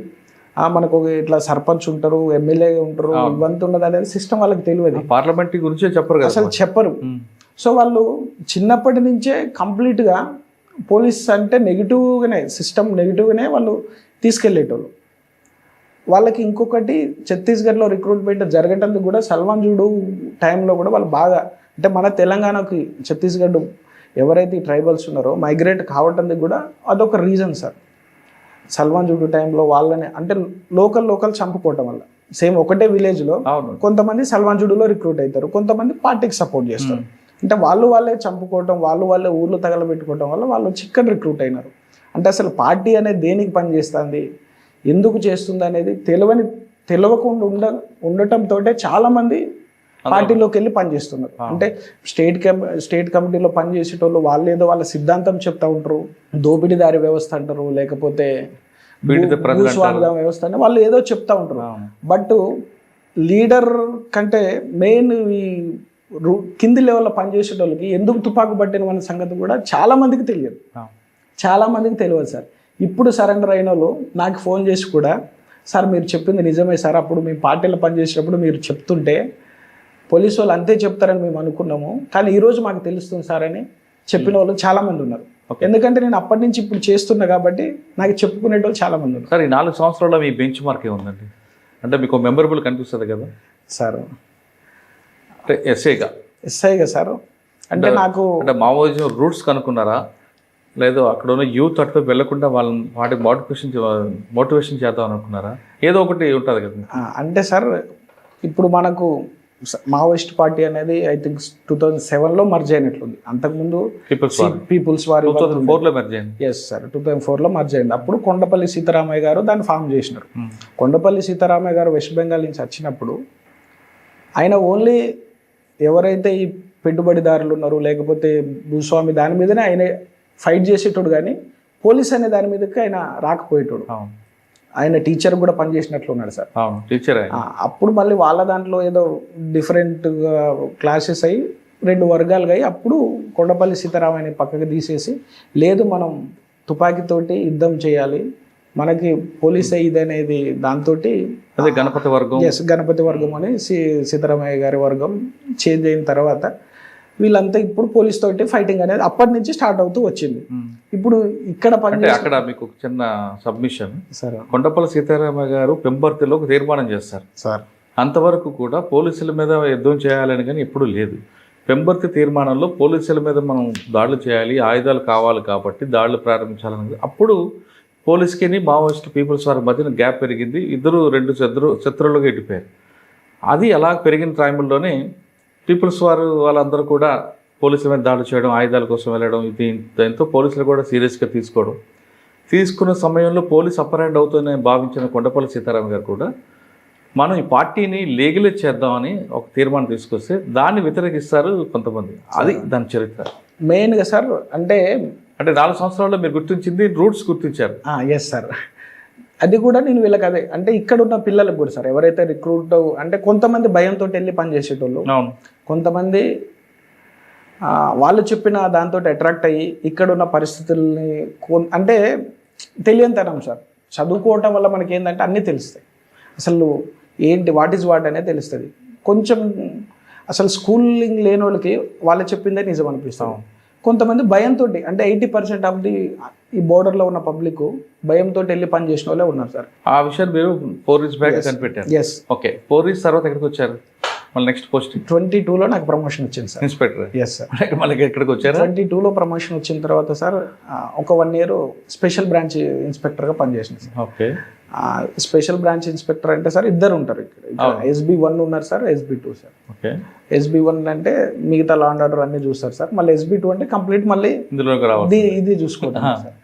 మనకు ఇట్లా సర్పంచ్ ఉంటారు, ఎమ్మెల్యే ఉంటారు, ఇవంతా ఉన్నది అనేది సిస్టమ్ వాళ్ళకి తెలియదు. పార్లమెంట్ గురించే చెప్పరు, అసలు చెప్పరు. సో వాళ్ళు చిన్నప్పటి నుంచే కంప్లీట్గా పోలీస్ అంటే నెగిటివ్గానే, సిస్టమ్ నెగిటివ్గానే వాళ్ళు తీసుకెళ్ళేటోళ్ళు. వాళ్ళకి ఇంకొకటి ఛత్తీస్గఢ్లో రిక్రూట్మెంట్ జరగటానికి కూడా సల్మాన్ జుడు టైంలో కూడా వాళ్ళు బాగా, అంటే మన తెలంగాణకి ఛత్తీస్గఢ్ ఎవరైతే ఈ ట్రైబల్స్ ఉన్నారో మైగ్రేట్ కావటానికి కూడా అదొక రీజన్ సార్. సల్మాన్ జుడు టైంలో వాళ్ళని అంటే లోకల్ చంపుకోవటం వల్ల సేమ్ ఒకటే విలేజ్లో కొంతమంది సల్మాన్ జుడులో రిక్రూట్ అవుతారు, కొంతమంది పార్టీకి సపోర్ట్ చేస్తారు. అంటే వాళ్ళే చంపుకోవటం, వాళ్ళే ఊర్లో తగలబెట్టుకోవటం వల్ల వాళ్ళు చిక్కన్ రిక్రూట్ అయినారు. అంటే అసలు పార్టీ అనేది దేనికి పనిచేస్తుంది, ఎందుకు చేస్తుంది అనేది తెలియకుండా ఉండటంతో చాలామంది పార్టీలోకి వెళ్ళి పనిచేస్తున్నారు. అంటే స్టేట్ కమిటీలో పనిచేసేటోళ్ళు వాళ్ళు ఏదో వాళ్ళ సిద్ధాంతం చెప్తా ఉంటారు, దోపిడీదారి వ్యవస్థ అంటారు, లేకపోతే భూస్వామ్య వ్యవస్థ అని వాళ్ళు ఏదో చెప్తా ఉంటారు. బట్ లీడర్ కంటే మెయిన్ ఈ కింది లెవెల్లో పనిచేసేటోళ్ళకి ఎందుకు తుపాకు పట్టిన మన సంగతి కూడా చాలా మందికి తెలియదు సార్. ఇప్పుడు సరెండర్ అయిన వాళ్ళు నాకు ఫోన్ చేసి కూడా, సార్ మీరు చెప్పింది నిజమే సార్, అప్పుడు మేము పార్టీలో పనిచేసేటప్పుడు మీరు చెప్తుంటే పోలీసు వాళ్ళు అంతే చెప్తారని మేము అనుకున్నాము, కానీ ఈరోజు మాకు తెలుస్తుంది సార్ అని చెప్పిన వాళ్ళు చాలామంది ఉన్నారు. ఎందుకంటే నేను అప్పటి నుంచి ఇప్పుడు చేస్తున్నా కాబట్టి నాకు చెప్పుకునేటోళ్ళు చాలామంది ఉన్నారు. సార్ ఈ 4 సంవత్సరాల్లో మీ బెంచ్ మార్క్ ఏముందండి? అంటే మీకు మెమరబుల్ కనిపిస్తుంది కదా సార్? అంటే ఎస్ఐగా సార్ అంటే నాకు అంటే మావోయిజం రూట్స్ కనుక్కున్నారా, లేదు అక్కడ ఉన్న యూత్ అటు వెళ్లకుండా వాళ్ళని వాటికి మోటివేషన్ చేద్దాం అనుకున్నారా? ఏదో ఒకటి ఉంటుంది కదా. అంటే సార్ ఇప్పుడు మనకు మావోయిస్ట్ పార్టీ అనేది ఐ థింక్ 2007లో మర్జ్ అయినట్లుంది. అంతకుముందు పీపుల్స్ వారి 2004లో మర్జ్ అయింది. ఎస్ సార్, 2004లో మర్జ్ అయింది. అప్పుడు కొండపల్లి సీతారామయ్య గారు దాన్ని ఫామ్ చేసినారు. కొండపల్లి సీతారామయ్య గారు వెస్ట్ బెంగాల్ నుంచి వచ్చినప్పుడు ఆయన ఓన్లీ ఎవరైతే ఈ పెట్టుబడిదారులు ఉన్నారు లేకపోతే భూస్వామి దాని మీదనే ఆయన ఫైట్ చేసేటోడు, కానీ పోలీస్ అనే దాని మీదకి ఆయన రాకపోయేటోడు. ఆయన టీచర్ కూడా పనిచేసినట్లు ఉన్నాడు సార్. టీచర్ అప్పుడు మళ్ళీ వాళ్ళ దాంట్లో ఏదో డిఫరెంట్గా క్లాసెస్ అయ్యి 2 వర్గాలుగా అయ్యి అప్పుడు కొండపల్లి సీతారామయ్యని పక్కకు తీసేసి, లేదు మనం తుపాకీతోటి యుద్ధం చేయాలి, మనకి పోలీస్ ఇది అనేది దాంతో అదే గణపతి వర్గం అని సీతారామయ్య గారి వర్గం చేంజ్ అయిన తర్వాత వీళ్ళంతా ఇప్పుడు పోలీస్ తోటి ఫైటింగ్ అనేది అప్పటి నుంచి స్టార్ట్ అవుతూ వచ్చింది. ఇప్పుడు ఇక్కడ అక్కడ మీకు చిన్న సబ్మిషన్ సార్, కొండపల్లి సీతారామయ్య గారు పెంబర్తిలో ఒక తీర్మానం చేస్తారు సార్. అంతవరకు కూడా పోలీసుల మీద యుద్ధం చేయాలని కానీ ఎప్పుడు లేదు. పెంబర్తి తీర్మానంలో పోలీసుల మీద మనం దాడులు చేయాలి, ఆయుధాలు కావాలి కాబట్టి దాడులు ప్రారంభించాలని, అప్పుడు పోలీస్కి మావోయిస్ట్ పీపుల్స్ వారి మధ్యన గ్యాప్ పెరిగింది. ఇద్దరు 2 శత్రువులుగా ఎట్టిపోయారు. అది అలా పెరిగిన టైంలోనే పీపుల్స్ వారు వాళ్ళందరూ కూడా పోలీసుల మీద దాడి చేయడం, ఆయుధాల కోసం వెళ్ళడం, దీంతో పోలీసులు కూడా సీరియస్గా తీసుకున్న సమయంలో పోలీస్ అప్పర్ హ్యాండ్ అవుతుందని భావించిన కొండపల్లి సీతారామ గారు కూడా మనం ఈ పార్టీని లీగలైజ్ చేద్దామని ఒక తీర్మానం తీసుకొస్తే దాన్ని వ్యతిరేకిస్తారు కొంతమంది. అది దాని చరిత్ర మెయిన్గా సార్. అంటే 4 సంవత్సరాల్లో మీరు గుర్తించింది రూట్స్ గుర్తించారు. ఎస్ సార్, అది కూడా నేను వీళ్ళకి అదే అంటే ఇక్కడ ఉన్న పిల్లలకు కూడా సార్ ఎవరైతే రిక్రూట్ అంటే కొంతమంది భయంతో వెళ్ళి పనిచేసేటోళ్ళు, కొంతమంది వాళ్ళు చెప్పిన దాంతో అట్రాక్ట్ అయ్యి ఇక్కడ ఉన్న పరిస్థితుల్ని అంటే తెలియనితనం సార్. చదువుకోవటం వల్ల మనకి ఏంటంటే అన్నీ తెలుస్తాయి, అసలు ఏంటి వాట్ ఈజ్ వాట్ అనేది తెలుస్తుంది. కొంచెం అసలు స్కూలింగ్ లేని వాళ్ళకి వాళ్ళు చెప్పిందే నిజం అనిపిస్తాం. కొంతమంది భయంతో అంటే 80% ఆఫ్ ది ఈ బోర్డర్లో ఉన్న పబ్లిక్ భయంతో వెళ్ళి పని చేసిన వాళ్ళే ఉన్నారు సార్. ఆ విషయం మీరు 4 years బ్యాక్ కనిపెట్టారు. ఎస్. ఓకే, 4 years తర్వాత ఎక్కడికి వచ్చారు? మళ్ళీ నెక్స్ట్ పోస్ట్ 22లో నాకు ప్రమోషన్ వచ్చింది సార్. ఇన్స్పెక్టర్. Yes sir. మళ్ళీ ఎక్కడికి వచ్చారా? 22లో ప్రమోషన్ వచ్చిన తర్వాత సార్ ఒక 1 year స్పెషల్ బ్రాంచ్ ఇన్స్పెక్టర్గా పనిచేసింది sir. Okay. Special branch inspector అంటే సార్ ఇద్దరు ఉంటారు ఇక్కడ. SB1 ఉన్నారు sir, SB2 sir. Okay. SB1 అంటే మిగతా లా అండ్ ఆర్డర్ అన్ని చూస్తారు సార్. మళ్ళీ SB2 అంటే కంప్లీట్ మళ్ళీ ఇందులోకి రావాలి, ఇది చూసుకుంటాం సార్.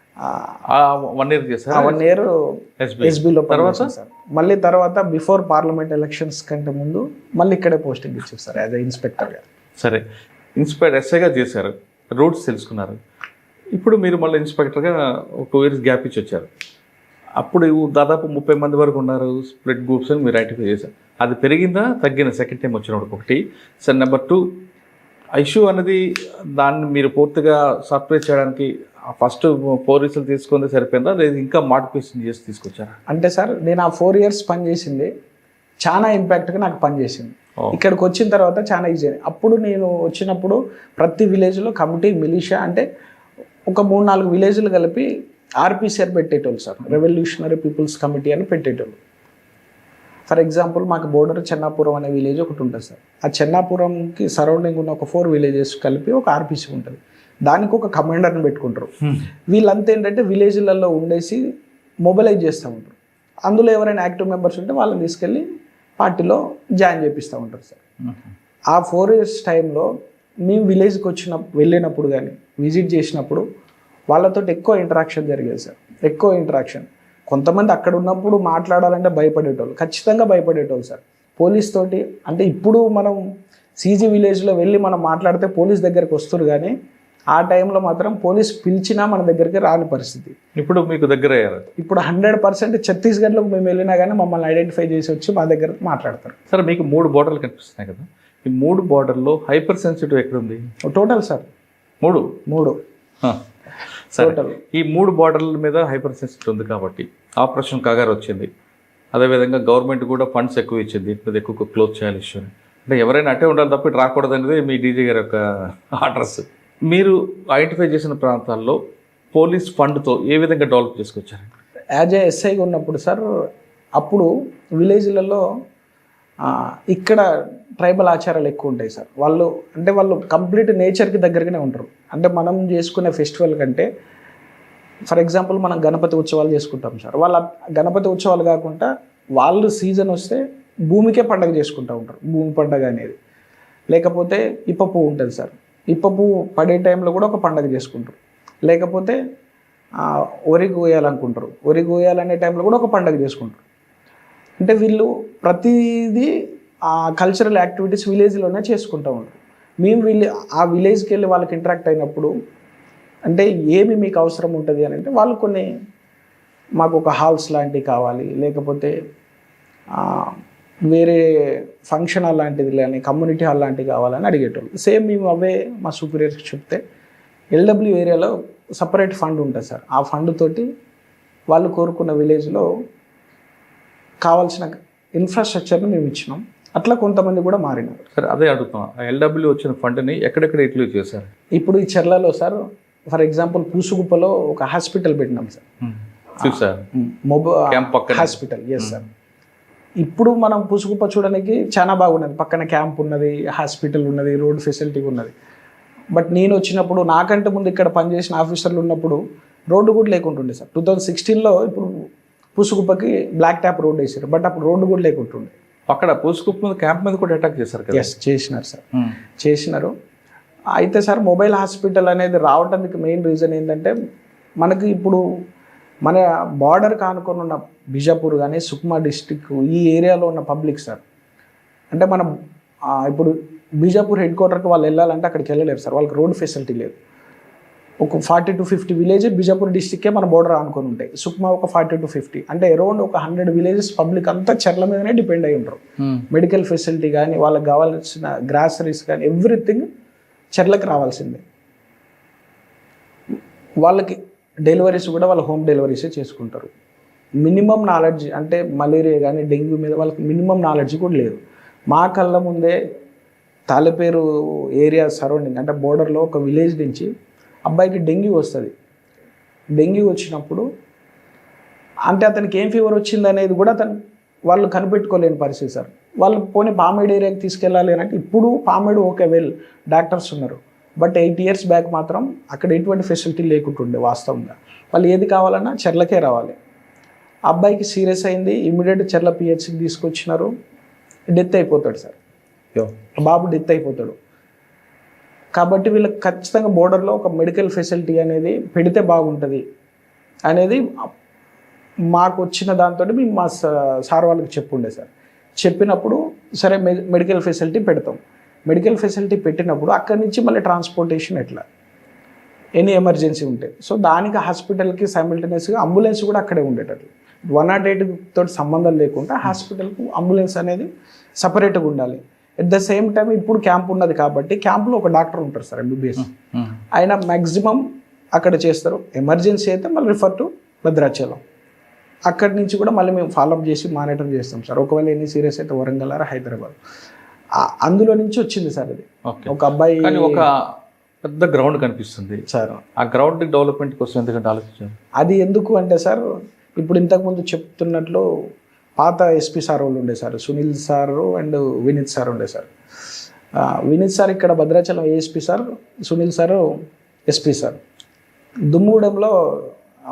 1 year చేశారు. 1 year SBలో తర్వాత సార్. మళ్ళీ తర్వాత బిఫోర్ పార్లమెంట్ ఎలక్షన్స్ కంటే ముందు మళ్ళీ ఇక్కడే పోస్టింగ్ ఇచ్చారు సార్ యాజ్ ఇన్స్పెక్టర్ గా. సరే, ఇన్స్పెక్టర్ ఎస్ఐగా చేశారు, రూట్స్ తెలుసుకున్నారు. ఇప్పుడు మీరు మళ్ళీ ఇన్స్పెక్టర్గా ఒక 2 years గ్యాప్ ఇచ్చి వచ్చారు. అప్పుడు దాదాపు 30 మంది వరకు ఉన్నారు, స్ప్లిట్ గ్రూప్స్ అని మీరు ఐడెంటిఫై చేశారు. అది పెరిగిందా తగ్గిందా సెకండ్ టైం వచ్చినప్పుడు? ఒకటి. సార్, నెంబర్ 2, ఇష్యూ అనేది దాన్ని మీరు పూర్తిగా సర్ప్రైజ్ చేయడానికి ఫస్ట్ పోలీసులు తీసుకుంది సరిపోయిందా, లేదు ఇంకా మోడిఫికేషన్ చేసి తీసుకొచ్చారా? అంటే సార్ నేను ఆ 4 years పనిచేసింది చాలా ఇంపాక్ట్గా నాకు పనిచేసింది. ఇక్కడికి వచ్చిన తర్వాత చాలా ఈజీ. అప్పుడు నేను వచ్చినప్పుడు ప్రతి విలేజ్లో కమిటీ, మిలిషియా అంటే ఒక 3-4 విలేజ్లు కలిపి RPCR పెట్టేటోళ్ళు సార్, రెవల్యూషనరీ పీపుల్స్ కమిటీ అని పెట్టేటోళ్ళు. ఫర్ ఎగ్జాంపుల్ మాకు బోర్డర్ చెన్నాపురం అనే విలేజ్ ఒకటి ఉంటుంది సార్. ఆ చెన్నాపురంకి సరౌండింగ్ ఉన్న ఒక 4 villages కలిపి ఒక RPC ఉంటుంది. దానికి ఒక కమాండర్ని పెట్టుకుంటారు. వీళ్ళంతా ఏంటంటే విలేజ్లలో ఉండేసి మొబిలైజ్ చేస్తూ ఉంటారు. అందులో ఎవరైనా యాక్టివ్ మెంబర్స్ ఉంటే వాళ్ళని తీసుకెళ్ళి పార్టీలో జాయిన్ చేపిస్తూ ఉంటారు సార్. ఆ 4 years టైంలో మేము విలేజ్కి వెళ్ళినప్పుడు కానీ విజిట్ చేసినప్పుడు వాళ్ళతో ఎక్కువ ఇంటరాక్షన్ జరిగేది సార్. ఎక్కువ ఇంటరాక్షన్. కొంతమంది అక్కడ ఉన్నప్పుడు మాట్లాడాలంటే భయపడేటోళ్ళు, ఖచ్చితంగా భయపడేటోళ్ళు సార్ పోలీస్ తోటి. అంటే ఇప్పుడు మనం CG విలేజ్లో వెళ్ళి మనం మాట్లాడితే పోలీస్ దగ్గరికి వస్తారు, కానీ ఆ టైంలో మాత్రం పోలీస్ పిలిచినా మన దగ్గరికి రాని పరిస్థితి. ఇప్పుడు మీకు దగ్గర అయ్యారు. ఇప్పుడు 100% ఛత్తీస్గఢ్లోకి మేము వెళ్ళినా కానీ మమ్మల్ని ఐడెంటిఫై చేసి వచ్చి మా దగ్గర మాట్లాడతారు. సరే, మీకు 3 బోర్డర్లు కనిపిస్తున్నాయి కదా, ఈ 3 బోర్డర్లో హైపర్ సెన్సిటివ్ ఎక్కడుంది? Total sir 3 total. ఈ 3 బోర్డర్ల మీద హైపర్ సెన్సిటివ్ ఉంది కాబట్టి ఆపరేషన్ కాగారు వచ్చింది. అదేవిధంగా గవర్నమెంట్ కూడా ఫండ్స్ ఎక్కువ ఇచ్చింది, దీని మీద ఎక్కువ క్లోజ్ చేయాలి ఇష్యూ. అంటే ఎవరైనా అట్టే ఉండాలి తప్ప రాకూడదు అనేది మీ డీజీ గారి యొక్క ఆర్డర్స్. మీరు ఐడెంటిఫై చేసిన ప్రాంతాల్లో పోలీస్ ఫండ్తో ఏ విధంగా డెవలప్ చేసుకొచ్చారు? యాజ్ ఏ ఎస్ఐగా ఉన్నప్పుడు సార్, అప్పుడు విలేజ్లలో ఇక్కడ ట్రైబల్ ఆచారాలు ఎక్కువ ఉంటాయి సార్. వాళ్ళు కంప్లీట్ నేచర్కి దగ్గరగానే ఉంటారు. అంటే మనం చేసుకునే ఫెస్టివల్ కంటే ఫర్ ఎగ్జాంపుల్ మనం గణపతి ఉత్సవాలు చేసుకుంటాం సార్. వాళ్ళ గణపతి ఉత్సవాలు కాకుండా వాళ్ళు సీజన్ వస్తే భూమికే పండగ చేసుకుంటూ ఉంటారు, భూమి పండగ అనేది. లేకపోతే ఇప్ప పువ్వు ఉంటుంది సార్, ఇప్ప పువ్వు పడే టైంలో కూడా ఒక పండగ చేసుకుంటారు. లేకపోతే వరి కోయాలనుకుంటారు, వరి కోయాలనే టైంలో కూడా ఒక పండగ చేసుకుంటారు. అంటే వీళ్ళు ప్రతిదీ కల్చరల్ యాక్టివిటీస్ విలేజ్లోనే చేసుకుంటూ ఉంటారు. మేము ఆ విలేజ్కి వెళ్ళి వాళ్ళకి ఇంటరాక్ట్ అయినప్పుడు అంటే ఏమి మీకు అవసరం ఉంటుంది అని అంటే వాళ్ళు కొన్ని మాకు ఒక హాల్స్ లాంటివి కావాలి, లేకపోతే వేరే ఫంక్షన్ హాల్ లాంటిది కానీ కమ్యూనిటీ హాల్ లాంటివి కావాలని అడిగేటోళ్ళు. సేమ్ మేము అవే మా సూపీరియర్స్కి చెప్తే LW ఏరియాలో సపరేట్ ఫండ్ ఉంటుంది సార్. ఆ ఫండ్ తోటి వాళ్ళు కోరుకున్న విలేజ్లో కావాల్సిన ఇన్ఫ్రాస్ట్రక్చర్ని మేము ఇచ్చినాం. అట్లా కొంతమంది కూడా మారినారు. సరే, అదే అడుగుతాం. LW వచ్చిన ఫండ్ని ఎక్కడెక్కడ యూటిలైజ్ చేశారు? ఇప్పుడు ఈ చెర్లలో సార్ ఫర్ ఎగ్జాంపుల్ పూసుగుప్పలో ఒక హాస్పిటల్ పెట్టినాం సార్, హాస్పిటల్. Yes sir. ఇప్పుడు మనం పూసుగుప్ప చూడడానికి చాలా బాగున్నది, పక్కన క్యాంప్ ఉన్నది, హాస్పిటల్ ఉన్నది, రోడ్ ఫెసిలిటీ ఉన్నది. బట్ నేను వచ్చినప్పుడు నాకంటే ముందు ఇక్కడ పనిచేసిన ఆఫీసర్లు ఉన్నప్పుడు రోడ్డు కూడా లేకుంటుండే సార్. 2016లో ఇప్పుడు పూసుగుప్పకి బ్లాక్ ట్యాప్ రోడ్ వేసారు, బట్ అప్పుడు రోడ్డు కూడా లేకుంటుండే. అక్కడ పూసుగుప్ప మీద క్యాంప్ మీద కూడా అటాక్ చేశారు కదా? ఎస్, చేసినారు సార్, చేసినారు. అయితే సార్ మొబైల్ హాస్పిటల్ అనేది రావడానికి మెయిన్ రీజన్ ఏంటంటే మనకి ఇప్పుడు మన బార్డర్ కానుకొని ఉన్న బిజాపూర్ కానీ సుక్మా డిస్టిక్ ఈ ఏరియాలో ఉన్న పబ్లిక్ సార్, అంటే మనం ఇప్పుడు బిజాపూర్ హెడ్ క్వార్టర్కి వాళ్ళు వెళ్ళాలంటే అక్కడికి వెళ్ళలేరు సార్, వాళ్ళకి రోడ్ ఫెసిలిటీ లేదు. ఒక 40 to 50 విలేజ్ బిజాపూర్ డిస్టిక్కే మన బోర్డర్ అనుకొని ఉంటాయి. సుక్మా ఒక 40 to 50, అంటే అరౌండ్ ఒక 100 విలేజెస్ పబ్లిక్ అంతా చెర్ల మీదనే డిపెండ్ అయి ఉంటారు. మెడికల్ ఫెసిలిటీ కానీ వాళ్ళకి కావాల్సిన గ్రాసరీస్ కానీ ఎవ్రీథింగ్ చెర్లకు రావాల్సిందే. వాళ్ళకి డెలివరీస్ కూడా వాళ్ళ హోమ్ డెలివరీసే చేసుకుంటారు. మినిమం నాలెడ్జ్ అంటే మలేరియా కానీ డెంగ్యూ మీద వాళ్ళకి మినిమం నాలెడ్జ్ కూడా లేదు. మా కళ్ళ ముందే తాలిపేరు ఏరియా సరౌండింగ్ అంటే బోర్డర్లో ఒక విలేజ్ నుంచి అబ్బాయికి డెంగ్యూ వస్తుంది. డెంగ్యూ వచ్చినప్పుడు అంటే అతనికి ఏం ఫీవర్ వచ్చింది అనేది కూడా అతను వాళ్ళు కనిపెట్టుకోలేని పరిస్థితి సార్. వాళ్ళు పోనీ పామేడ్ ఏరియాకి తీసుకెళ్ళాలి అని అంటే ఇప్పుడు పామేడ్ ఓకే వెల్ డాక్టర్స్ ఉన్నారు, బట్ 8 years బ్యాక్ మాత్రం అక్కడ ఎటువంటి ఫెసిలిటీ లేకుంటుండే వాస్తవంగా. వాళ్ళు ఏది కావాలన్నా చెర్లకే రావాలి. అబ్బాయికి సీరియస్ అయింది, ఇమీడియట్ చెర్ల పిహెచ్సికి తీసుకొచ్చినారు, డెత్ అయిపోతాడు సార్. బాబు డెత్ అయిపోతాడు. కాబట్టి వీళ్ళకి ఖచ్చితంగా బోర్డర్లో ఒక మెడికల్ ఫెసిలిటీ అనేది పెడితే బాగుంటుంది అనేది మాకు వచ్చిన దాంతో మేము మా సార్ వాళ్ళకి చెప్పుండే సార్. చెప్పినప్పుడు సరే మెడికల్ ఫెసిలిటీ పెడతాం. మెడికల్ ఫెసిలిటీ పెట్టినప్పుడు అక్కడి నుంచి మళ్ళీ ట్రాన్స్పోర్టేషన్ ఎట్లా, ఎనీ ఎమర్జెన్సీ ఉంటే, సో దానికి హాస్పిటల్కి సైమిల్టేనియస్గా అంబులెన్స్ కూడా అక్కడే ఉండేటట్లు 108 తోటి సంబంధం లేకుండా హాస్పిటల్కు అంబులెన్స్ అనేది సపరేట్గా ఉండాలి. ఎట్ ద సేమ్ టైం ఇప్పుడు క్యాంప్ ఉన్నది కాబట్టి క్యాంప్లో ఒక డాక్టర్ ఉంటారు సార్, ఎంబీబీఎస్. ఆయన మ్యాక్సిమం అక్కడ చేస్తారు. ఎమర్జెన్సీ అయితే మళ్ళీ రిఫర్ టు భద్రాచలం. అక్కడి నుంచి కూడా మళ్ళీ మేము ఫాలోఅప్ చేసి మానిటర్ చేస్తాం సార్. ఒకవేళ ఎన్ని సీరియస్ అయితే వరంగల్ ఆర్ హైదరాబాద్. అందులో నుంచి వచ్చింది సార్ అది. ఒక అబ్బాయి ఒక పెద్ద గ్రౌండ్ కనిపిస్తుంది సార్. ఆ గ్రౌండ్ డెవలప్మెంట్ కోసం ఎందుకంటే ఆలోచించారు అది ఎందుకు అంటే సార్, ఇప్పుడు ఇంతకుముందు చెప్తున్నట్లు పాత ఎస్పీ సార్ వాళ్ళు ఉండే sir, Sunil sir and Vineeth sir ఉండే సార్. వినీత్ సార్ ఇక్కడ Bhadrachalam ASP sir, Sunil sir SP sir. దుమ్ముగూడెంలో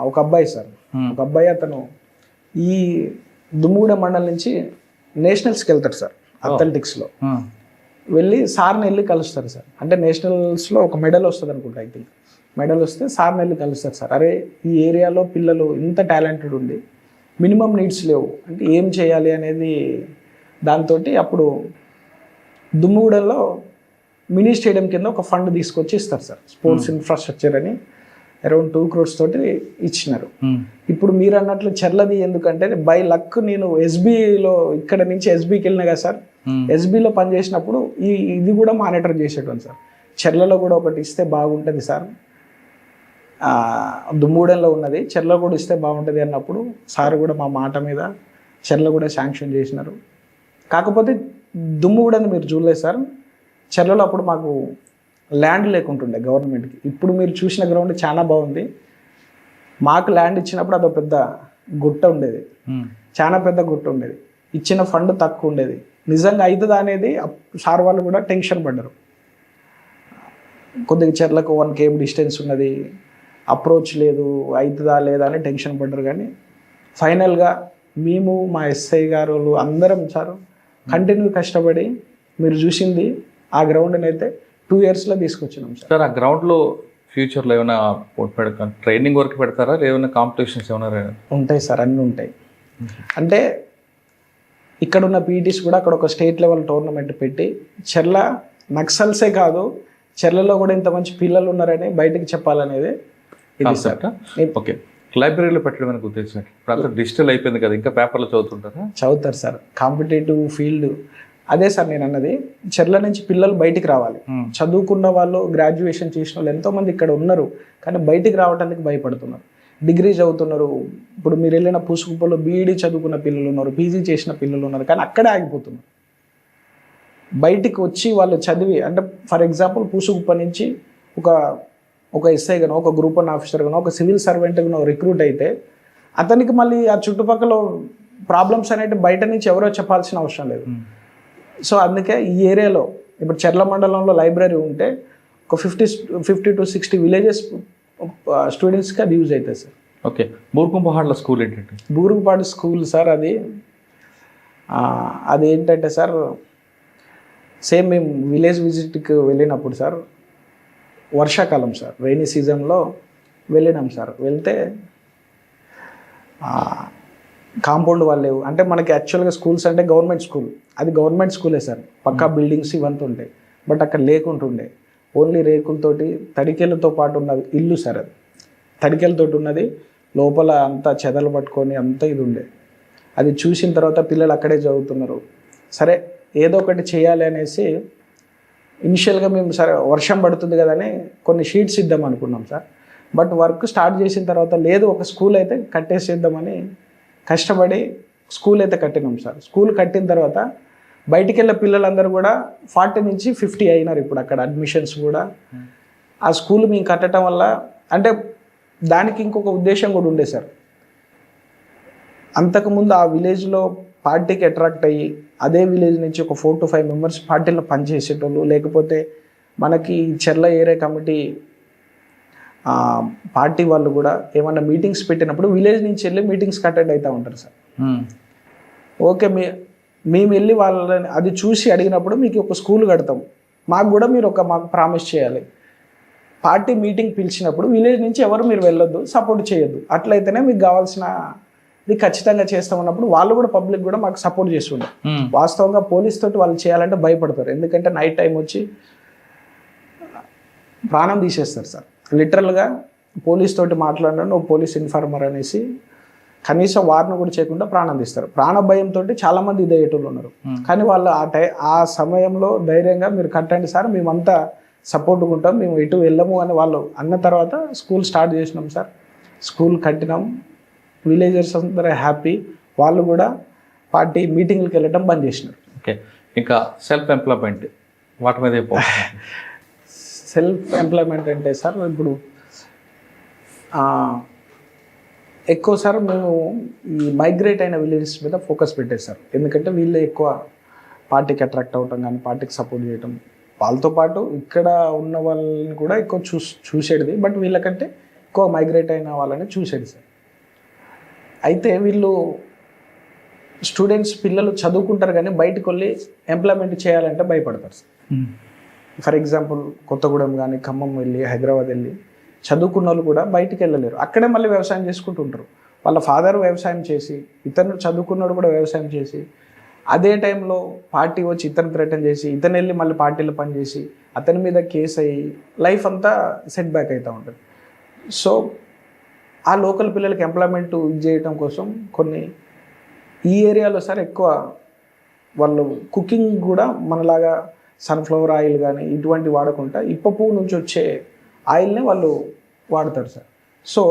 ఒక అబ్బాయి సార్, ఒక అబ్బాయి అతను ఈ దుమ్ముగూడెం మండలం నుంచి నేషనల్స్కి వెళ్తాడు సార్, అథ్లెటిక్స్లో వెళ్ళి సార్ని వెళ్ళి కలుస్తారు సార్. అంటే నేషనల్స్లో ఒక మెడల్ వస్తుంది అనుకుంటా, ఐ థింక్ మెడల్ వస్తే సార్ని వెళ్ళి కలుస్తారు సార్. అరే ఈ ఏరియాలో పిల్లలు ఇంత టాలెంటెడ్ ఉంది, మినిమం నీడ్స్ లేవు అంటే ఏం చేయాలి అనేది దాంతో అప్పుడు దుమ్ముగూడెంలో మినీ స్టేడియం కింద ఒక ఫండ్ తీసుకొచ్చి ఇస్తారు సార్. స్పోర్ట్స్ ఇన్ఫ్రాస్ట్రక్చర్ అని అరౌండ్ 2 crores తోటి ఇచ్చినారు. ఇప్పుడు మీరు అన్నట్లు చెర్లది ఎందుకంటే బై లక్ నేను ఎస్బీలో ఇక్కడ నుంచి ఎస్బీకి వెళ్ళినా కదా సార్, ఎస్బీలో పనిచేసినప్పుడు ఇది కూడా మానిటర్ చేసేటోను సార్. చెర్లలో కూడా ఒకటి ఇస్తే బాగుంటుంది సార్, దుమ్ముగూడెంలో ఉన్నది, చెర్ల కూడా ఇస్తే బాగుంటుంది అన్నప్పుడు సార్ కూడా మా మాట మీద చెర్ల కూడా శాంక్షన్ చేసినారు. కాకపోతే దుమ్ముగూడెం మీరు చూడలేదు సార్, చెర్లలో అప్పుడు మాకు ల్యాండ్ లేకుంటుండే గవర్నమెంట్కి. ఇప్పుడు మీరు చూసిన గ్రౌండ్ చాలా బాగుంది. మాకు ల్యాండ్ ఇచ్చినప్పుడు అదొక పెద్ద గుట్ట ఉండేది, చాలా పెద్ద గుట్ట ఉండేది. ఇచ్చిన ఫండ్ తక్కువ ఉండేది. నిజంగా అవుతుందా అనేది సార్ వాళ్ళు కూడా టెన్షన్ పడ్డారు. కొద్దిగా చెర్లకు 1 km డిస్టెన్స్ ఉన్నది, అప్రోచ్ లేదు, అవుతుందా లేదా అని టెన్షన్ పడ్డారు. కానీ ఫైనల్గా మేము మా ఎస్ఐ గారు అందరం సార్ కంటిన్యూ కష్టపడి మీరు చూసింది ఆ గ్రౌండ్ని అయితే 2 yearsలో తీసుకొచ్చినాం సార్. సార్ ఆ గ్రౌండ్లో ఫ్యూచర్లో ఏమైనా ట్రైనింగ్ వరకు పెడతారా, ఏమైనా కాంపిటీషన్స్ ఏమైనా ఉంటాయి సార్? అన్నీ ఉంటాయి. అంటే ఇక్కడ ఉన్న పీఈటీస్ కూడా అక్కడ ఒక స్టేట్ లెవెల్ టోర్నమెంట్ పెట్టి చెర్ల నక్సల్సే కాదు, చెర్లలో కూడా ఇంత మంచి పిల్లలు ఉన్నారని బయటకు చెప్పాలనేది ఇది సార్. ఓకే, లైబ్రరీలో పెట్టడం అనేది ఉద్దేశం. ఇప్పుడు డిజిటల్ అయిపోయింది కదా, ఇంకా పేపర్లో చదువుతుంటారా? చదువుతారు సార్. కాంపిటేటివ్ ఫీల్డ్ అదే సార్ నేను అన్నది. చెర్ల నుంచి పిల్లలు బయటికి రావాలి. చదువుకున్న వాళ్ళు, గ్రాడ్యుయేషన్ చేసిన వాళ్ళు ఎంతోమంది ఇక్కడ ఉన్నారు, కానీ బయటికి రావడానికి భయపడుతున్నారు. డిగ్రీ చదువుతున్నారు. ఇప్పుడు మీరు వెళ్ళిన పూసుకుప్పలో బీఈడీ చదువుకున్న పిల్లలు ఉన్నారు, పీజీ చేసిన పిల్లలు ఉన్నారు, కానీ అక్కడే ఆగిపోతున్నారు. బయటికి వచ్చి వాళ్ళు చదివి, అంటే ఫర్ ఎగ్జాంపుల్ పూసుకుప్ప నుంచి ఒక ఎస్ఐ గానో, ఒక గ్రూప్ 1 ఆఫీసర్ గానో, ఒక సివిల్ సర్వెంట్ గానో రిక్రూట్ అయితే అతనికి మళ్ళీ ఆ చుట్టుపక్కల ప్రాబ్లమ్స్ అనేవి బయట నుంచి ఎవరో చెప్పాల్సిన అవసరం లేదు. సో అందుకే ఈ ఏరియాలో ఇప్పుడు చెర్ల మండలంలో లైబ్రరీ ఉంటే ఒక 50 to 60 విలేజెస్ స్టూడెంట్స్కి అది యూజ్ అవుతుంది సార్. ఓకే, బూరుగుంపహాడ్ల స్కూల్ ఏంటంటే? బూరుగుపాడు స్కూల్ సార్, అది ఏంటంటే సార్, సేమ్ మేము విలేజ్ విజిట్కి వెళ్ళినప్పుడు సార్, వర్షాకాలం సార్, రైనీ సీజన్లో వెళ్ళినాం సార్. వెళ్తే కాంపౌండ్ వాళ్ళు లేవు. అంటే మనకి యాక్చువల్గా స్కూల్స్ అంటే గవర్నమెంట్ స్కూల్, అది గవర్నమెంట్ స్కూలే సార్, పక్కా బిల్డింగ్స్ ఇవంతా ఉంటాయి. బట్ అక్కడ లేకుంటుండే, ఓన్లీ రేకులతోటి తడికెళ్ళతో పాటు ఉన్నది ఇల్లు సార్. అది తడికెళ్ళతోటి ఉన్నది, లోపల అంతా చెదలు పట్టుకొని అంతా ఇది ఉండే. అది చూసిన తర్వాత పిల్లలు అక్కడే చదువుతున్నారు. సరే ఏదో ఒకటి చేయాలి అనేసి ఇనిషియల్గా మేము సరే వర్షం పడుతుంది కదని కొన్ని షీట్స్ ఇద్దాం అనుకున్నాం సార్. బట్ వర్క్ స్టార్ట్ చేసిన తర్వాత లేదు, ఒక స్కూల్ అయితే కట్టేసేద్దామని కష్టపడి స్కూల్ అయితే కట్టినాం సార్. స్కూల్ కట్టిన తర్వాత బయటికి వెళ్ళే పిల్లలందరూ కూడా 40 నుంచి 50 అయినారు ఇప్పుడు అక్కడ అడ్మిషన్స్ కూడా. ఆ స్కూల్ మేము కట్టడం వల్ల అంటే దానికి ఇంకొక ఉద్దేశం కూడా ఉండే సార్. అంతకుముందు ఆ విలేజ్లో పార్టీకి అట్రాక్ట్ అయ్యి అదే విలేజ్ నుంచి ఒక 4 to 5 మెంబర్స్ పార్టీలో పనిచేసేటోళ్ళు, లేకపోతే మనకి చెర్ల ఏరియా కమిటీ పార్టీ వాళ్ళు కూడా ఏమన్నా మీటింగ్స్ పెట్టినప్పుడు విలేజ్ నుంచి వెళ్ళి మీటింగ్స్కి అటెండ్ అవుతూ ఉంటారు సార్. ఓకే, మేము వెళ్ళి వాళ్ళని అది చూసి అడిగినప్పుడు మీకు ఒక స్కూల్ కడతాం, మాకు కూడా మీరు మాకు ప్రామిస్ చేయాలి. పార్టీ మీటింగ్ పిలిచినప్పుడు విలేజ్ నుంచి ఎవరు మీరు వెళ్ళొద్దు, సపోర్ట్ చేయొద్దు, అట్లయితేనే మీకు కావాల్సిన ఇది ఖచ్చితంగా చేస్తామన్నప్పుడు వాళ్ళు కూడా పబ్లిక్ కూడా మాకు సపోర్ట్ చేస్తుండే. వాస్తవంగా పోలీస్ తోటి వాళ్ళు చేయాలంటే భయపడతారు, ఎందుకంటే నైట్ టైం వచ్చి ప్రాణం తీసేస్తారు సార్. లిటరల్గా పోలీస్ తోటి మాట్లాడినా నువ్వు పోలీస్ ఇన్ఫార్మర్ అనేసి కనీసం వారిని కూడా చేయకుండా ప్రాణం తీస్తారు. ప్రాణ భయంతో చాలామంది ఇదేటోళ్ళు ఉన్నారు. కానీ వాళ్ళు ఆ సమయంలో ధైర్యంగా మీరు కట్టండి సార్, మేమంతా సపోర్ట్గా ఉంటాం, మేము ఎటు వెళ్ళము అని వాళ్ళు అన్న తర్వాత స్కూల్ స్టార్ట్ చేసినాం సార్. స్కూల్ కట్టినాం, విలేజర్స్ అందరూ హ్యాపీ. వాళ్ళు కూడా పార్టీ మీటింగ్లకు వెళ్ళటం బంద్ చేసినారు. ఓకే, ఇంకా సెల్ఫ్ ఎంప్లాయ్మెంట్ వాటి మీద సెల్ఫ్ ఎంప్లాయ్మెంట్ అంటే సార్ ఇప్పుడు ఎక్కువ సార్ మేము ఈ మైగ్రేట్ అయిన విలేజెస్ మీద ఫోకస్ పెట్టేది సార్. ఎందుకంటే వీళ్ళే ఎక్కువ పార్టీకి అట్రాక్ట్ అవ్వటం కానీ పార్టీకి సపోర్ట్ చేయటం, వాళ్ళతో పాటు ఇక్కడ ఉన్న వాళ్ళని కూడా ఎక్కువ చూసేది, బట్ వీళ్ళకంటే ఎక్కువ మైగ్రేట్ అయిన వాళ్ళని చూసేది సార్. అయితే వీళ్ళు స్టూడెంట్స్ పిల్లలు చదువుకుంటారు కానీ బయటకు వెళ్ళి ఎంప్లాయ్మెంట్ చేయాలంటే భయపడతారు సార్. ఫర్ ఎగ్జాంపుల్ కొత్తగూడెం కానీ ఖమ్మం వెళ్ళి హైదరాబాద్ వెళ్ళి చదువుకున్న వాళ్ళు కూడా బయటికి వెళ్ళలేరు, అక్కడే మళ్ళీ వ్యవసాయం చేసుకుంటూ ఉంటారు. వాళ్ళ ఫాదర్ వ్యవసాయం చేసి, ఇతను చదువుకున్నాడు కూడా వ్యవసాయం చేసి, అదే టైంలో పార్టీ వచ్చి ఇతను థ్రెటన్ చేసి, ఇతను వెళ్ళి మళ్ళీ పార్టీలో పనిచేసి అతని మీద కేసు అయ్యి లైఫ్ అంతా సెట్ బ్యాక్ అవుతూ ఉంటుంది. సో ఆ లోకల్ పిల్లలకి ఎంప్లాయ్మెంట్ ఇది చేయడం కోసం కొన్ని ఈ ఏరియాలో సార్ ఎక్కువ వాళ్ళు కుకింగ్ కూడా మనలాగా సన్ఫ్లవర్ ఆయిల్ కానీ ఇటువంటి వాడకుండా ఇప్ప పువ్వు నుంచి వచ్చే ఆయిల్నే వాళ్ళు వాడతారు సార్. సో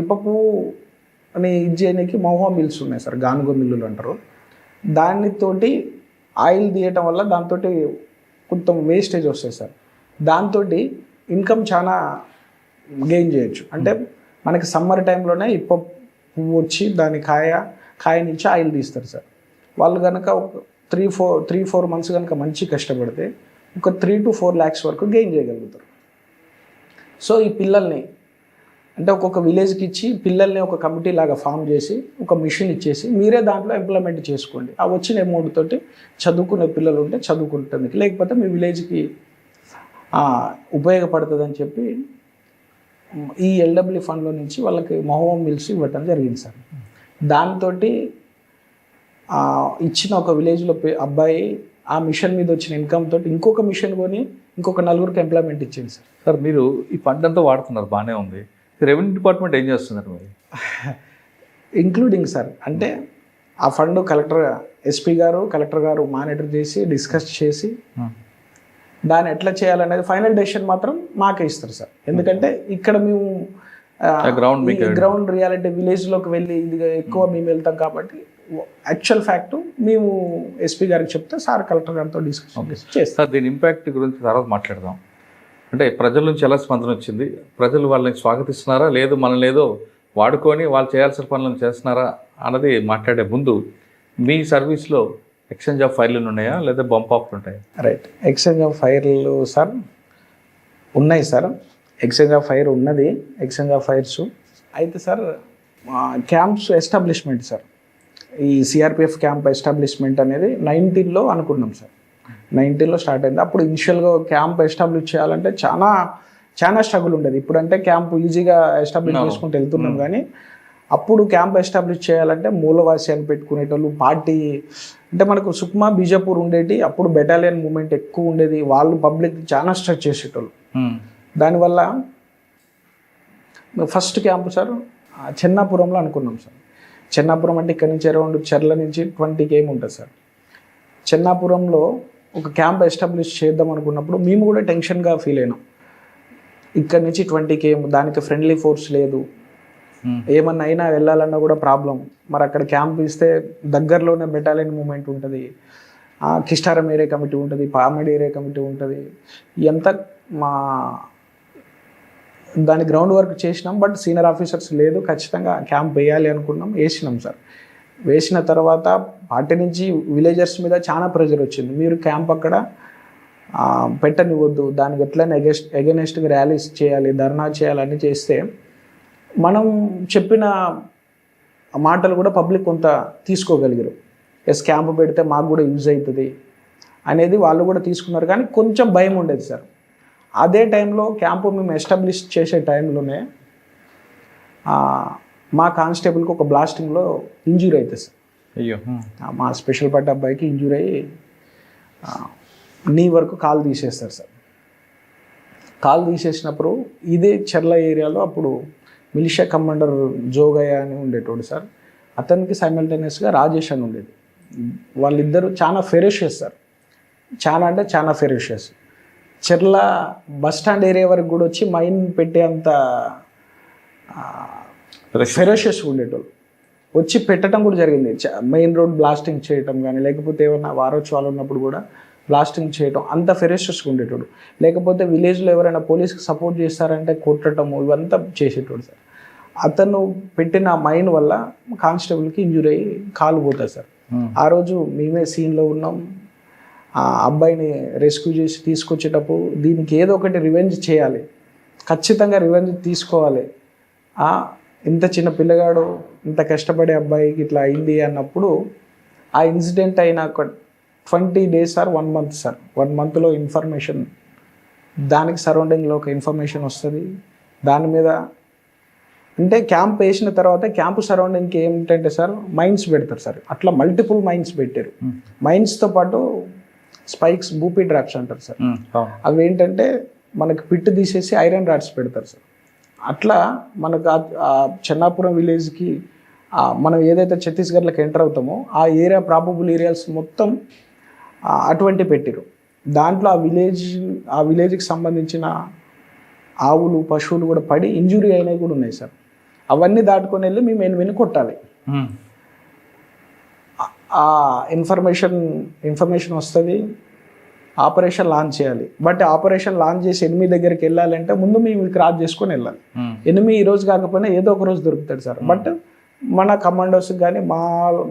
ఇప్ప పువ్వు అని ఇది చేయడానికి మహువా మిల్స్ ఉన్నాయి సార్, గానుగ మిల్లులు అంటారు. దానితోటి ఆయిల్ తీయటం వల్ల దాంతో కొంత వేస్టేజ్ వస్తుంది సార్. దాంతో ఇన్కమ్ చాలా గెయిన్ చేయొచ్చు. అంటే మనకి సమ్మర్ టైంలోనే ఇప్ప పువ్వు వచ్చి దాని కాయ నుంచి ఆయిల్ తీస్తారు సార్. వాళ్ళు కనుక ఒక 3-4 మంత్స్ కనుక మంచి కష్టపడితే ఒక 3 to 4 lakhs వరకు గెయిన్ చేయగలుగుతారు. సో ఈ పిల్లల్ని అంటే ఒక్కొక్క విలేజ్కి ఇచ్చి పిల్లల్ని ఒక కమిటీ లాగా ఫామ్ చేసి ఒక మిషన్ ఇచ్చేసి మీరే దాంట్లో ఎంప్లాయ్మెంట్ చేసుకోండి. ఆ వచ్చిన అమౌంట్ తోటి చదువుకునే పిల్లలు ఉంటే చదువుకుంటుంది, లేకపోతే మీ విలేజ్కి ఉపయోగపడుతుందని చెప్పి ఈ ఎల్డబ్ల్యూ ఫండ్లో నుంచి వాళ్ళకి మహువా మిల్స్ ఇవ్వటం జరిగింది సార్. దాంతో ఇచ్చిన ఒక విలేజ్లో అబ్బాయి ఆ మిషన్ మీద వచ్చిన ఇన్కమ్ తోటి ఇంకొక మిషన్ కొని ఇంకొక 4 ఎంప్లాయ్మెంట్ ఇచ్చింది సార్. సార్ మీరు ఈ ఫండ్ అంతా వాడుతున్నారు, బాగానే ఉంది. రెవెన్యూ డిపార్ట్మెంట్ ఏం చేస్తున్నారు మరి? ఇంక్లూడింగ్ సార్ అంటే ఆ ఫండ్ ఎస్పీ గారు కలెక్టర్ గారు మానిటర్ చేసి డిస్కస్ చేసి దాన్ని ఎట్లా చేయాలనేది ఫైనల్ డెసిషన్ మాత్రం మాకే ఇస్తారు సార్. ఎందుకంటే ఇక్కడ మేము గ్రౌండ్ రియాలిటీ విలేజ్లోకి వెళ్ళి ఇది ఎక్కువ మేము వెళ్తాం కాబట్టి యాక్చువల్ ఫ్యాక్ట్ మేము ఎస్పీ గారికి చెప్తే సార్ కలెక్టర్ గారితో డిస్కషన్ చేస్తారు. దీని ఇంపాక్ట్ గురించి తర్వాత మాట్లాడదాం. అంటే ప్రజల నుంచి ఎలా స్పందన వచ్చింది, ప్రజలు వాళ్ళని స్వాగతిస్తున్నారా లేదు మనల్ని ఏదో వాడుకొని వాళ్ళు చేయాల్సిన పనులను చేస్తున్నారా అన్నది మాట్లాడే ముందు మీ సర్వీస్లో ఎక్స్చేంజ్ ఆఫ్ ఫైర్లు ఉన్నాయా లేదా బంప్ ఆఫ్లు ఉంటాయా? రైట్, ఎక్స్చేంజ్ ఆఫ్ ఫైర్లు సార్ ఉన్నాయి సార్. ఎక్స్చేంజ్ ఆఫ్ ఫైర్ ఉన్నది, ఎక్స్చేంజ్ ఆఫ్ ఫైర్స్ అయితే సార్ క్యాంప్స్ ఎస్టాబ్లిష్మెంట్ సార్. ఈ సిఆర్పిఎఫ్ క్యాంప్ ఎస్టాబ్లిష్మెంట్ అనేది 19లో అనుకున్నాం సార్. 19లో స్టార్ట్ అయింది. అప్పుడు ఇనిషియల్గా క్యాంప్ ఎస్టాబ్లిష్ చేయాలంటే చాలా స్ట్రగుల్ ఉండేది. ఇప్పుడంటే క్యాంప్ ఈజీగా ఎస్టాబ్లిష్ చేసుకుంటూ వెళ్తున్నాం, కానీ అప్పుడు క్యాంప్ ఎస్టాబ్లిష్ చేయాలంటే మూలవాసి అని పెట్టుకునేటోళ్ళు. పార్టీ అంటే మనకు సుక్మా బీజాపూర్ ఉండేటి, అప్పుడు బెటాలియన్ మూమెంట్ ఎక్కువ ఉండేది, వాళ్ళు పబ్లిక్ చాలా స్ట్రక్ చేసేటోళ్ళు. దానివల్ల ఫస్ట్ క్యాంపు సార్ చెన్నాపురంలో అనుకున్నాం సార్. చెన్నాపురం అంటే ఇక్కడ నుంచి అరౌండ్ చెర్ల నుంచి 20 km ఉంటుంది సార్. చెన్నాపురంలో ఒక క్యాంప్ ఎస్టాబ్లిష్ చేద్దాం అనుకున్నప్పుడు మేము కూడా టెన్షన్గా ఫీల్ అయినాం. ఇక్కడ నుంచి 20 km, దానికి ఫ్రెండ్లీ ఫోర్స్ లేదు, ఏమన్నా అయినా వెళ్ళాలన్నా కూడా ప్రాబ్లం. మరి అక్కడ క్యాంప్ ఇస్తే దగ్గరలోనే బెటాలియన్ మూమెంట్ ఉంటుంది, కిస్టారం ఏరియా కమిటీ ఉంటుంది, పామేడ్ ఏరియా కమిటీ ఉంటుంది. ఎంత దాని గ్రౌండ్ వర్క్ చేసినాం, బట్ సీనియర్ ఆఫీసర్స్ లేదు, ఖచ్చితంగా క్యాంప్ వేయాలి అనుకున్నాం, వేసినాం సార్. వేసిన తర్వాత పార్టీ నుంచి విలేజర్స్ మీద చాలా ప్రెషర్ వచ్చింది. మీరు క్యాంప్ అక్కడ పెట్టనివ్వద్దు, దానికి ఎట్లయినా ఎగెనెస్ట్గా ర్యాలీస్ చేయాలి, ధర్నా చేయాలని చేస్తే మనం చెప్పిన మాటలు కూడా పబ్లిక్ కొంత తీసుకోగలిగారు. ఎస్ క్యాంప్ పెడితే మాకు కూడా యూజ్ అవుతుంది అనేది వాళ్ళు కూడా తీసుకున్నారు. కానీ కొంచెం భయం ఉండేది సార్. అదే టైంలో క్యాంపు మేము ఎస్టాబ్లిష్ చేసే టైంలోనే మా కానిస్టేబుల్కి ఒక బ్లాస్టింగ్లో ఇంజూరీ అవుతుంది సార్. అయ్యో. మా స్పెషల్ పార్టీ అబ్బాయికి ఇంజూరీ అయ్యి నీ వరకు కాలు తీసేస్తారు సార్. కాలు తీసేసినప్పుడు ఇదే చెర్ల ఏరియాలో అప్పుడు మిలిషియా కమాండర్ జోగయ్య అని ఉండేటోడు సార్. అతనికి సైమల్టేనియస్గా రాజేష్ అని ఉండేది. వాళ్ళిద్దరూ చాలా ఫెరోషియస్ సార్, చాలా అంటే చాలా ఫెరోషియస్. చెర్ల బస్ స్టాండ్ ఏరియా వరకు కూడా వచ్చి మైన్ పెట్టే అంత ఫెరోషియస్ ఉండేటోళ్ళు. వచ్చి పెట్టడం కూడా జరిగింది. మెయిన్ రోడ్ బ్లాస్టింగ్ చేయటం కానీ, లేకపోతే ఏమైనా వారోత్సవాలు ఉన్నప్పుడు కూడా బ్లాస్టింగ్ చేయటం, అంత ఫెరోషియస్గా ఉండేటోడు. లేకపోతే విలేజ్లో ఎవరైనా పోలీస్కి సపోర్ట్ చేస్తారంటే కొట్టడము ఇవంతా చేసేటోడు సార్. అతను పెట్టిన మైన్ వల్ల కానిస్టేబుల్కి ఇంజూరీ అయ్యి కాలు పోతుంది సార్. ఆ రోజు మేమే సీన్లో ఉన్నాం. ఆ అబ్బాయిని రెస్క్యూ చేసి తీసుకొచ్చేటప్పుడు దీనికి ఏదో ఒకటి రివెంజ్ చేయాలి, ఖచ్చితంగా రివెంజ్ తీసుకోవాలి. ఇంత చిన్న పిల్లగాడు ఇంత కష్టపడే అబ్బాయికి ఇట్లా అయింది అన్నప్పుడు ఆ ఇన్సిడెంట్ అయిన ఒక 20 days ఆర్ 1 month సార్. 1 monthలో ఇన్ఫర్మేషన్ దానికి సరౌండింగ్లో ఒక ఇన్ఫర్మేషన్ వస్తుంది. దాని మీద అంటే క్యాంప్ వేసిన తర్వాత క్యాంపు సరౌండింగ్కి ఏమిటంటే సార్ మైన్స్ పెడతారు సార్. అట్లా మల్టిపుల్ మైన్స్ పెట్టారు. మైన్స్తో పాటు స్పైక్స్, బూపీ డ్రాప్స్ అంటారు సార్. అవి ఏంటంటే మనకి పిట్టు తీసేసి ఐరన్ రాడ్స్ పెడతారు సార్. అట్లా మనకు చెన్నాపురం విలేజ్కి మనం ఏదైతే ఛత్తీస్గఢ్లోకి ఎంటర్ అవుతామో ఆ ఏరియా ప్రాబబుల్ ఏరియాస్ మొత్తం అటువంటి పెట్టిరు. దాంట్లో ఆ విలేజ్కి సంబంధించిన ఆవులు, పశువులు కూడా పడి ఇంజురీ అయినవి కూడా ఉన్నాయి సార్. అవన్నీ దాటుకొని వెళ్ళి మేము ఎనిమిదిని కొట్టాలి. ఆ ఇన్ఫర్మేషన్ వస్తుంది, ఆపరేషన్ లాంచ్ చేయాలి. బట్ ఆపరేషన్ లాంచ్ చేసి ఎనిమిది దగ్గరికి వెళ్ళాలంటే ముందు మేము క్రాస్ చేసుకొని వెళ్ళాలి. ఎనిమిది ఈ రోజు కాకపోయినా ఏదో ఒక రోజు దొరుకుతాడు సార్. బట్ మన కమాండోస్కి కానీ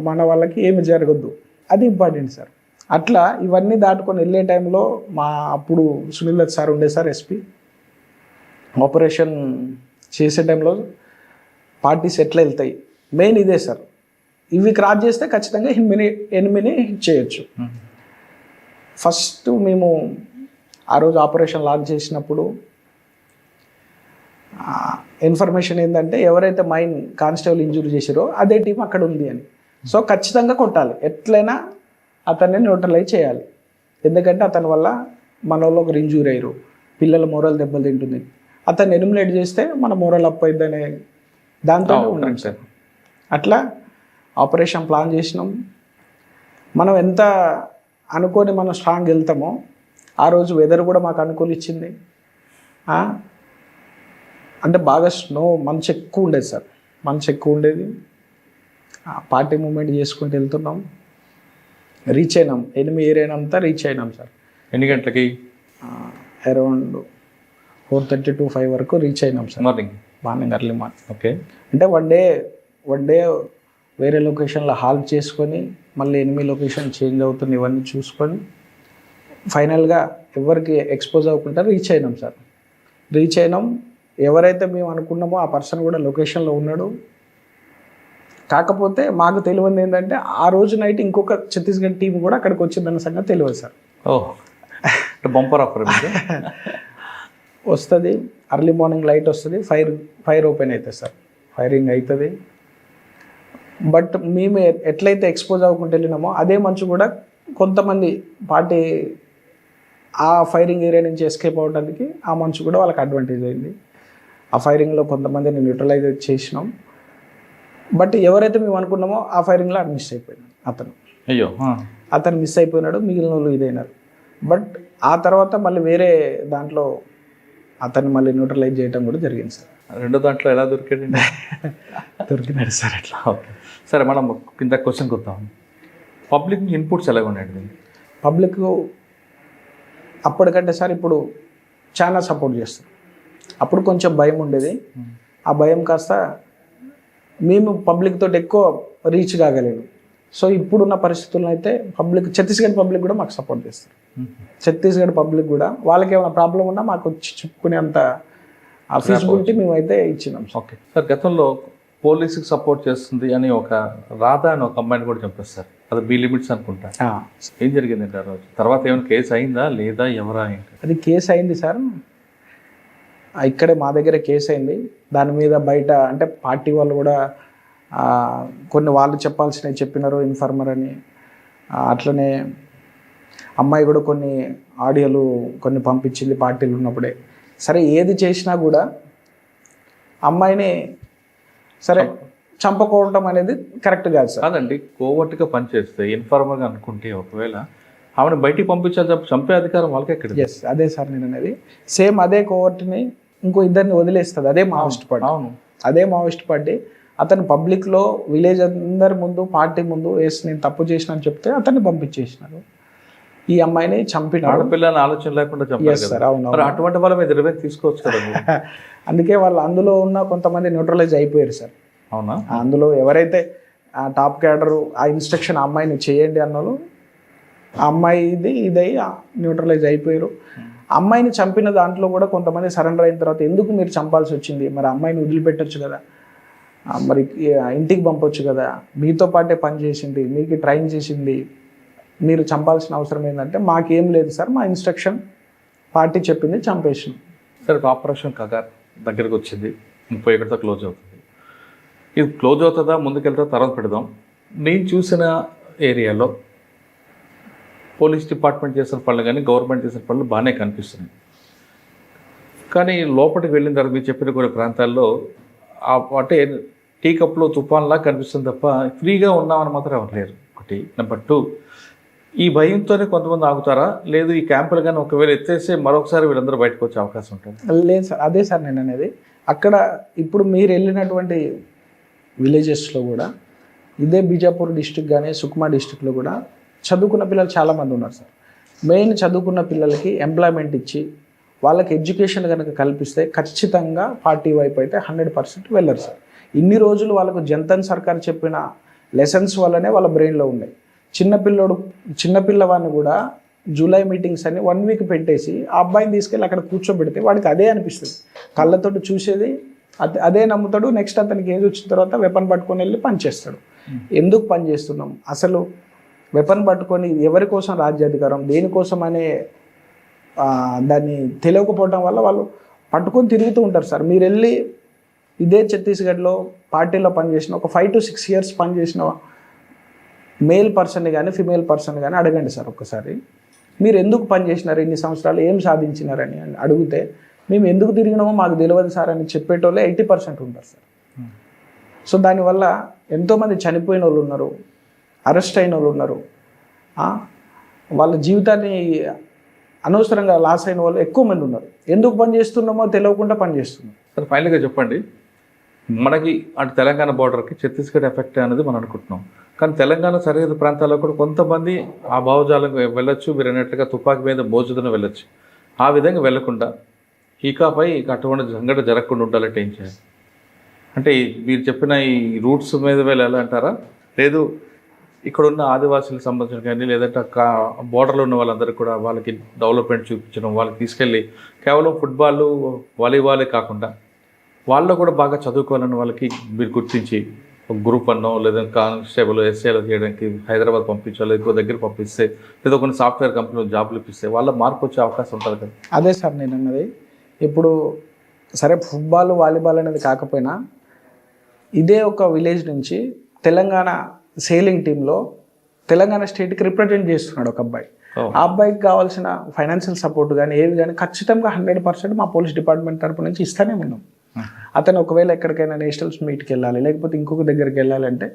మన వాళ్ళకి ఏమి జరగద్దు, అది ఇంపార్టెంట్ సార్. అట్లా ఇవన్నీ దాటుకొని వెళ్ళే టైంలో మా అప్పుడు సునీల్ దత్ సార్ ఉండే సార్ ఎస్పీ. ఆపరేషన్ చేసే టైంలో పార్టీస్ ఎట్లా వెళ్తాయి మెయిన్ ఇదే సార్. ఇవి క్రాస్ చేస్తే ఖచ్చితంగా ఎనిమిదిని హిట్ చేయొచ్చు. ఫస్ట్ మేము ఆ రోజు ఆపరేషన్ లాంచ్ చేసినప్పుడు ఇన్ఫర్మేషన్ ఏంటంటే ఎవరైతే మైన్ కానిస్టేబుల్ ఇంజూరీ చేసారో అదే టీం అక్కడ ఉంది అని. సో ఖచ్చితంగా కొట్టాలి, ఎట్లయినా అతన్ని న్యూట్రలైజ్ చేయాలి. ఎందుకంటే అతని వల్ల మన వాళ్ళు ఒకరు ఇంజూరీ అయ్యారు, పిల్లల మోరల్ దెబ్బలు తింటుంది. అతన్ని ఎలిమినేట్ చేస్తే మన మోరల్ అప్ అయిద్దనే దాంతో ఉన్నాం సార్. అట్లా ఆపరేషన్ ప్లాన్ చేసినాం. మనం ఎంత అనుకొని మనం స్ట్రాంగ్ వెళ్తామో ఆ రోజు వెదర్ కూడా మాకు అనుకూలించింది. అంటే బాగా స్నో, మంచు ఎక్కువ ఉండేది సార్. మంచు ఎక్కువ ఉండేది. పార్టీ మూమెంట్ చేసుకుంటూ వెళ్తున్నాం. రీచ్ అయినాం, ఎనిమిది ఏరియానంతా రీచ్ అయినాం సార్. ఎన్ని గంటలకి? అరౌండ్ 4:30 to 5 వరకు రీచ్ అయినాం sir. Morning early morning. Okay. అంటే వన్ డే వేరే లొకేషన్లో హాల్ట్ చేసుకొని మళ్ళీ ఎనిమిది లొకేషన్ చేంజ్ అవుతుంది, ఇవన్నీ చూసుకొని ఫైనల్గా ఎవరికి ఎక్స్పోజ్ అవ్వకుండా రీచ్ అయినాం సార్. రీచ్ అయినాం. ఎవరైతే మేము అనుకున్నామో ఆ పర్సన్ కూడా లొకేషన్లో ఉన్నాడు. కాకపోతే మాకు తెలియదు ఏంటంటే ఆ రోజు నైట్ ఇంకొక ఛత్తీస్గఢ్ టీం కూడా అక్కడికి వచ్చిందన్న సంగతి తెలియదు సార్. బంపర్ ఆఫర్ వస్తుంది. అర్లీ మార్నింగ్ లైట్ వస్తుంది, ఫైర్ ఓపెన్ అవుతుంది సార్. ఫైరింగ్ అవుతుంది. బట్ మేము ఎట్లయితే ఎక్స్పోజ్ అవ్వకుండా వెళ్ళినామో అదే మంచు కూడా కొంతమంది పార్టీ ఆ ఫైరింగ్ ఏరియా నుంచి ఎస్కేప్ అవ్వడానికి ఆ మంచు కూడా వాళ్ళకి అడ్వాంటేజ్ అయింది. ఆ ఫైరింగ్లో కొంతమందిని న్యూట్రలైజ్ చేసినాం. బట్ ఎవరైతే మేము అనుకున్నామో ఆ ఫైరింగ్లో అది మిస్ అయిపోయినాడు అతను. అయ్యో. అతను మిస్ అయిపోయినాడు, మిగిలిన వాళ్ళు ఇదైనారు. బట్ ఆ తర్వాత మళ్ళీ వేరే దాంట్లో అతన్ని మళ్ళీ న్యూట్రలైజ్ చేయడం కూడా జరిగింది సార్. రెండో దాంట్లో ఎలా దొరికాడు? దొరికినాడు సార్ అట్లా. ఓకే. సరే, మనం కింద క్వశ్చన్కి వద్దాం. పబ్లిక్ ఇన్పుట్స్ ఎలాగ ఉన్నాయండి? పబ్లిక్ అప్పటికంటే సార్ ఇప్పుడు చాలా సపోర్ట్ చేస్తారు. అప్పుడు కొంచెం భయం ఉండేది. ఆ భయం కాస్త మేము పబ్లిక్ తోటి ఎక్కువ రీచ్ కాగలేదు. సో ఇప్పుడున్న పరిస్థితుల్లో అయితే ఛత్తీస్గఢ్ పబ్లిక్ కూడా మాకు సపోర్ట్ చేస్తారు. ఛత్తీస్గఢ్ పబ్లిక్ కూడా వాళ్ళకి ఏమైనా ప్రాబ్లం ఉన్నా మాకు వచ్చి చెప్పుకునేంత ఫీజిబిలిటీ మేమైతే ఇచ్చినాం. ఓకే సార్, గతంలో పోలీసుకి సపోర్ట్ చేస్తుంది అని ఒక రాధా అని ఒక అమ్మాయిని కూడా చంపేస్తారు, అది బీ లిమిట్స్ అనుకుంటా. ఏం జరిగిందండి ఆ రోజు? తర్వాత ఏమైనా కేసు అయిందా లేదా, ఎవరా? అది కేసు అయింది సార్, ఇక్కడే మా దగ్గర కేసు అయింది. దాని మీద బయట అంటే పార్టీ వాళ్ళు కూడా కొన్ని వాళ్ళు చెప్పాల్సినవి చెప్పినారు, ఇన్ఫార్మర్ అని. అట్లనే అమ్మాయి కూడా కొన్ని ఆడియోలు కొన్ని పంపించింది పార్టీలు ఉన్నప్పుడే. సరే ఏది చేసినా కూడా అమ్మాయిని సరే చంపకోవటం అనేది కరెక్ట్ కాదు సార్. కాదండి, కోవర్ట్గా పనిచేస్తే ఇన్ఫార్మర్గా అనుకుంటే ఒకవేళ ఆమెను బయటికి పంపించాలి, చంపే అధికారం వాళ్ళకి ఎక్కడ? ఎస్, అదే సార్ నేను అనేది. సేమ్ అదే కోవర్ట్ని ఇంకో ఇద్దరిని వదిలేస్తుంది, అదే మావోయిస్ట్ పార్టీ. అవును, అదే మావోయిస్ట్ పార్టీ. అతను పబ్లిక్లో విలేజ్ అందరి ముందు పార్టీ ముందు వేసి నేను తప్పు చేసిన అని చెప్తే అతన్ని పంపించేసినారు. ఈ అమ్మాయిని చంపినాడు. ఆడపిల్లని ఆలోచన లేకుండా చంపారు సార్. అవును, అటువంటి వాళ్ళ మీద రివెంజ్ తీసుకోవచ్చు కదా. అందుకే వాళ్ళు అందులో ఉన్న కొంతమంది న్యూట్రలైజ్ అయిపోయారు సార్. అవునా? అందులో ఎవరైతే ఆ టాప్ క్యాడరు ఆ ఇన్స్ట్రక్షన్ ఆ అమ్మాయిని చేయండి అన్నారు, ఆ అమ్మాయిది ఇదై న్యూట్రలైజ్ అయిపోయారు. అమ్మాయిని చంపిన దాంట్లో కూడా కొంతమంది సరెండర్ అయిన తర్వాత ఎందుకు మీరు చంపాల్సి వచ్చింది, మరి అమ్మాయిని వదిలిపెట్టచ్చు కదా, మరి ఇంటికి పంపొచ్చు కదా, మీతో పాటే పని చేసింది, మీకు ట్రైన్ చేసింది, మీరు చంపాల్సిన అవసరం ఏంటంటే మాకేం లేదు సార్, మా ఇన్స్ట్రక్షన్ పార్టీ చెప్పింది, చంపేసాం. సరే, ఆపరేషన్ కగార్ దగ్గరకు వచ్చింది, 31తో క్లోజ్ అవుతుంది. ఇది క్లోజ్ అవుతుందా, ముందుకెళ్తా, తర్వాత పెడదాం. నేను చూసిన ఏరియాలో పోలీస్ డిపార్ట్మెంట్ చేసిన పనులు కానీ గవర్నమెంట్ చేసిన పనులు బాగానే కనిపిస్తున్నాయి. కానీ లోపలికి వెళ్ళిన తర్వాత మీరు చెప్పిన కొన్ని ప్రాంతాల్లో అంటే టీ కప్లో తుఫాన్లా కనిపిస్తుంది తప్ప ఫ్రీగా ఉన్నామని మాత్రం ఎవరు లేరు. ఒకటి. నెంబర్ 2, ఈ భయంతోనే కొంతమంది ఆగుతారా, లేదు ఈ క్యాంపులు కానీ ఒకవేళ ఎత్తేస్తే మరొకసారి వీళ్ళందరూ బయటకు వచ్చే అవకాశం ఉంటుంది? లేదు సార్, అదే సార్ నేను అనేది. అక్కడ ఇప్పుడు మీరు వెళ్ళినటువంటి విలేజెస్లో కూడా ఇదే బీజాపూర్ డిస్టిక్ కానీ సుక్మా డిస్టిక్లో కూడా చదువుకున్న పిల్లలు చాలామంది ఉన్నారు సార్. మెయిన్ చదువుకున్న పిల్లలకి ఎంప్లాయ్మెంట్ ఇచ్చి వాళ్ళకి ఎడ్యుకేషన్ కనుక కల్పిస్తే ఖచ్చితంగా పార్టీ వైపు అయితే 100% వెళ్ళరు సార్. ఇన్ని రోజులు వాళ్ళకు జంతన్ సర్కార్ చెప్పిన లెసన్స్ వల్లనే వాళ్ళ బ్రెయిన్లో ఉన్నాయి. చిన్నపిల్లవాడిని కూడా జూలై మీటింగ్స్ అని 1 వీక్ పెట్టేసి ఆ అబ్బాయిని తీసుకెళ్ళి అక్కడ కూర్చోబెడితే వాడికి అదే అనిపిస్తుంది, కళ్ళతోటి చూసేది అదే నమ్ముతాడు. నెక్స్ట్ అతనికి ఏజ్ వచ్చిన తర్వాత వెపన్ పట్టుకొని వెళ్ళి పనిచేస్తాడు. ఎందుకు పని చేస్తున్నాం అసలు? వెపన్ పట్టుకొని ఎవరి కోసం రాజ్యాధికారం, దేనికోసం అనే దాన్ని తెలియకపోవడం వల్ల వాళ్ళు పట్టుకొని తిరుగుతూ ఉంటారు సార్. మీరు వెళ్ళి ఇదే ఛత్తీస్గఢ్లో పార్టీలో పనిచేసిన ఒక 5 to 6 years పనిచేసిన మేల్ పర్సన్ని కానీ ఫిమేల్ పర్సన్ కానీ అడగండి సార్ ఒక్కసారి, మీరు ఎందుకు పనిచేసినారు, ఇన్ని సంవత్సరాలు ఏం సాధించినారని అడిగితే మేము ఎందుకు తిరిగినామో మాకు తెలియదు సార్ అని చెప్పేటోళ్ళే 80% ఉంటారు సార్. సో దానివల్ల ఎంతోమంది చనిపోయిన వాళ్ళు ఉన్నారు, అరెస్ట్ అయిన వాళ్ళు ఉన్నారు, వాళ్ళ జీవితాన్ని అనవసరంగా లాస్ అయిన వాళ్ళు ఎక్కువ మంది ఉన్నారు. ఎందుకు పని చేస్తున్నామో తెలియకుండా పని చేస్తున్నాం. సార్, ఫైనల్గా చెప్పండి, మనకి అటు తెలంగాణ బార్డర్కి ఛత్తీస్గఢ్ ఎఫెక్ట్ అనేది మనం అనుకుంటున్నాం, కానీ తెలంగాణ సరిహద్దు ప్రాంతాల్లో కూడా కొంతమంది ఆ భావజాలకు వెళ్ళొచ్చు, మీరు అన్నట్లుగా తుపాకీ మీద మోజుదన వెళ్ళొచ్చు. ఆ విధంగా వెళ్లకుండా ఇకపై అటువంటి సంఘటన జరగకుండా ఉండాలంటే ఏం చేయాలి? అంటే మీరు చెప్పిన ఈ రూట్స్ మీద వెళ్ళాలంటారా, లేదు ఇక్కడున్న ఆదివాసులకు సంబంధించిన కానీ లేదంటే బోర్డర్లో ఉన్న వాళ్ళందరికీ కూడా వాళ్ళకి డెవలప్మెంట్ చూపించడం, వాళ్ళకి తీసుకెళ్ళి కేవలం ఫుట్బాల్ వాలీబాలే కాకుండా వాళ్ళు కూడా బాగా చదువుకోవాలని వాళ్ళకి మీరు గుర్తించి ఒక గ్రూప్ అన్నో లేదా కానిస్టేబుల్ ఎస్ఏలో చేయడానికి హైదరాబాద్ పంపించాలి, ఇంకో దగ్గర పంపిస్తే లేదా కొన్ని సాఫ్ట్వేర్ కంపెనీలో జాబ్లు ఇప్పిస్తే వాళ్ళ మార్పు వచ్చే అవకాశం ఉంటుంది కదా? అదే సార్ నేను అన్నది. ఇప్పుడు సరే ఫుట్బాల్ వాలీబాల్ అనేది కాకపోయినా ఇదే ఒక విలేజ్ నుంచి తెలంగాణ సేలింగ్ టీంలో తెలంగాణ స్టేట్కి రిప్రజెంట్ చేస్తున్నాడు ఒక అబ్బాయి. ఆ అబ్బాయికి కావాల్సిన ఫైనాన్షియల్ సపోర్ట్ కానీ ఏవి కానీ ఖచ్చితంగా 100% మా పోలీస్ డిపార్ట్మెంట్ తరపు నుంచి ఇస్తూనే ఉన్నాం. అతను ఒకవేళ ఎక్కడికైనా నేషనల్స్ మీట్కి వెళ్ళాలి లేకపోతే ఇంకొక దగ్గరికి వెళ్ళాలంటే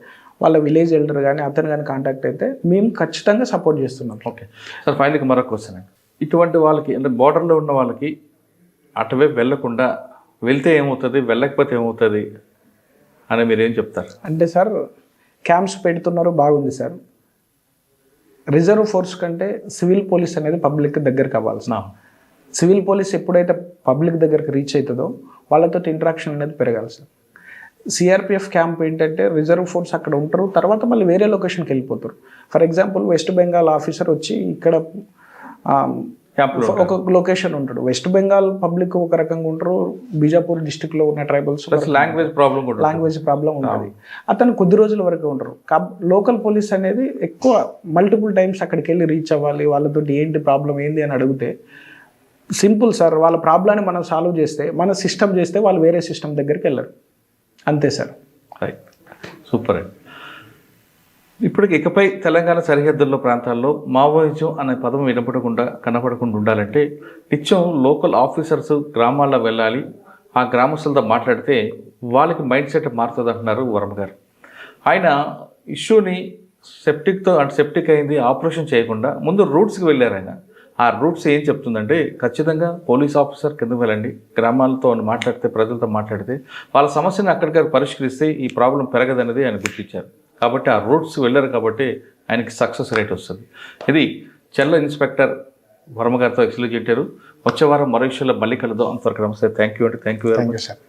వాళ్ళ విలేజ్ ఎల్డర్ కానీ అతను కానీ కాంటాక్ట్ అయితే మేము ఖచ్చితంగా సపోర్ట్ చేస్తున్నాం. ఓకే సార్, ఫైనల్గా మరొక క్వశ్చన్ అండి. ఇటువంటి వాళ్ళకి అంటే బార్డర్లో ఉన్న వాళ్ళకి అటువైపు వెళ్ళకుండా వెళ్తే ఏమవుతుంది, వెళ్ళకపోతే ఏమవుతుంది అని మీరు ఏం చెప్తారు? అంటే సార్ క్యాంప్స్ పెడుతున్నారు, బాగుంది సార్. రిజర్వ్ ఫోర్స్ కంటే సివిల్ పోలీస్ అనేది పబ్లిక్ దగ్గరికి అవ్వాల్సిన. సివిల్ పోలీస్ ఎప్పుడైతే పబ్లిక్ దగ్గరికి రీచ్ అవుతుందో వాళ్ళతో ఇంటరాక్షన్ అనేది పెరగాలి సార్. సిఆర్పిఎఫ్ క్యాంప్ ఏంటంటే రిజర్వ్ ఫోర్స్ అక్కడ ఉంటారు, తర్వాత మళ్ళీ వేరే లొకేషన్కి వెళ్ళిపోతారు. For example west Bengal officer వచ్చి ఇక్కడ ఒక లొకేషన్ ఉంటాడు, వెస్ట్ బెంగాల్ పబ్లిక్ ఒక రకంగా ఉంటారు, బీజాపూర్ డిస్టిక్లో ఉన్న ట్రైబల్స్ లాంగ్వేజ్ ప్రాబ్లం ఉంటుంది. అతను కొద్ది రోజుల వరకు ఉంటారు. లోకల్ పోలీస్ అనేది ఎక్కువ మల్టిపుల్ టైమ్స్ అక్కడికి వెళ్ళి రీచ్ అవ్వాలి, వాళ్ళతో ఏంటి ప్రాబ్లం ఏంది అని అడిగితే సింపుల్ సార్, వాళ్ళ ప్రాబ్లాన్ని మనం సాల్వ్ చేస్తే, మన సిస్టమ్ చేస్తే వాళ్ళు వేరే సిస్టమ్ దగ్గరికి వెళ్ళరు, అంతే సార్. రైట్, సూపర్ అండి. ఇప్పటికి ఇకపై తెలంగాణ సరిహద్దుల్లో ప్రాంతాల్లో మావోయిజం అనే పదం కనపడకుండా ఉండాలంటే నిత్యం లోకల్ ఆఫీసర్స్ గ్రామాల్లో వెళ్ళాలి, ఆ గ్రామస్తులతో మాట్లాడితే వాళ్ళకి మైండ్ సెట్ మారుతుంది అంటున్నారు వర్మ గారు. ఆయన ఇష్యూని సెప్టిక్ అయింది, ఆపరేషన్ చేయకుండా ముందు రూట్స్కి వెళ్ళారు. ఆయన ఆ రూట్స్ ఏం చెప్తుందంటే ఖచ్చితంగా పోలీస్ ఆఫీసర్ కింద వెళ్ళండి, గ్రామాలతో మాట్లాడితే, ప్రజలతో మాట్లాడితే వాళ్ళ సమస్యను అక్కడికి పరిష్కరిస్తే ఈ ప్రాబ్లం పెరగదనేది ఆయన గుర్తించారు. కాబట్టి ఆ రూట్స్ వెళ్ళారు కాబట్టి ఆయనకి సక్సెస్ రేట్ వస్తుంది. ఇది చెర్ల ఇన్స్పెక్టర్ వర్మ గారితో ఎక్స్ప్లెయిన్ చేశారు. వచ్చే వారం మరో విషయంలో మళ్ళీ కలుద్దాం. అంతవరకు నమస్తే. థ్యాంక్ యూ అండి. Thank you very much sir.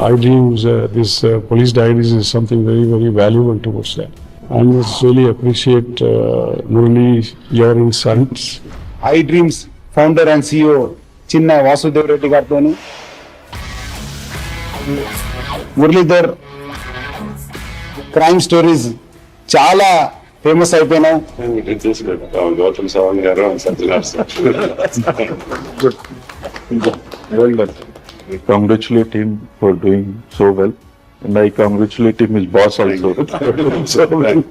I dreams, this police diaries is something very, very valuable towards that. I must really appreciate Murali, your insights. I dreams founder and CEO చిన్న వాసుదేవ్ రెడ్డి గారితో Muralidhar crime stories చాలా famous అయిపోయినాయి. Gautam Sawan garu and Satyanar sir. Good. Well done. I congratulate him for doing so well, and I congratulate him his boss also. So well.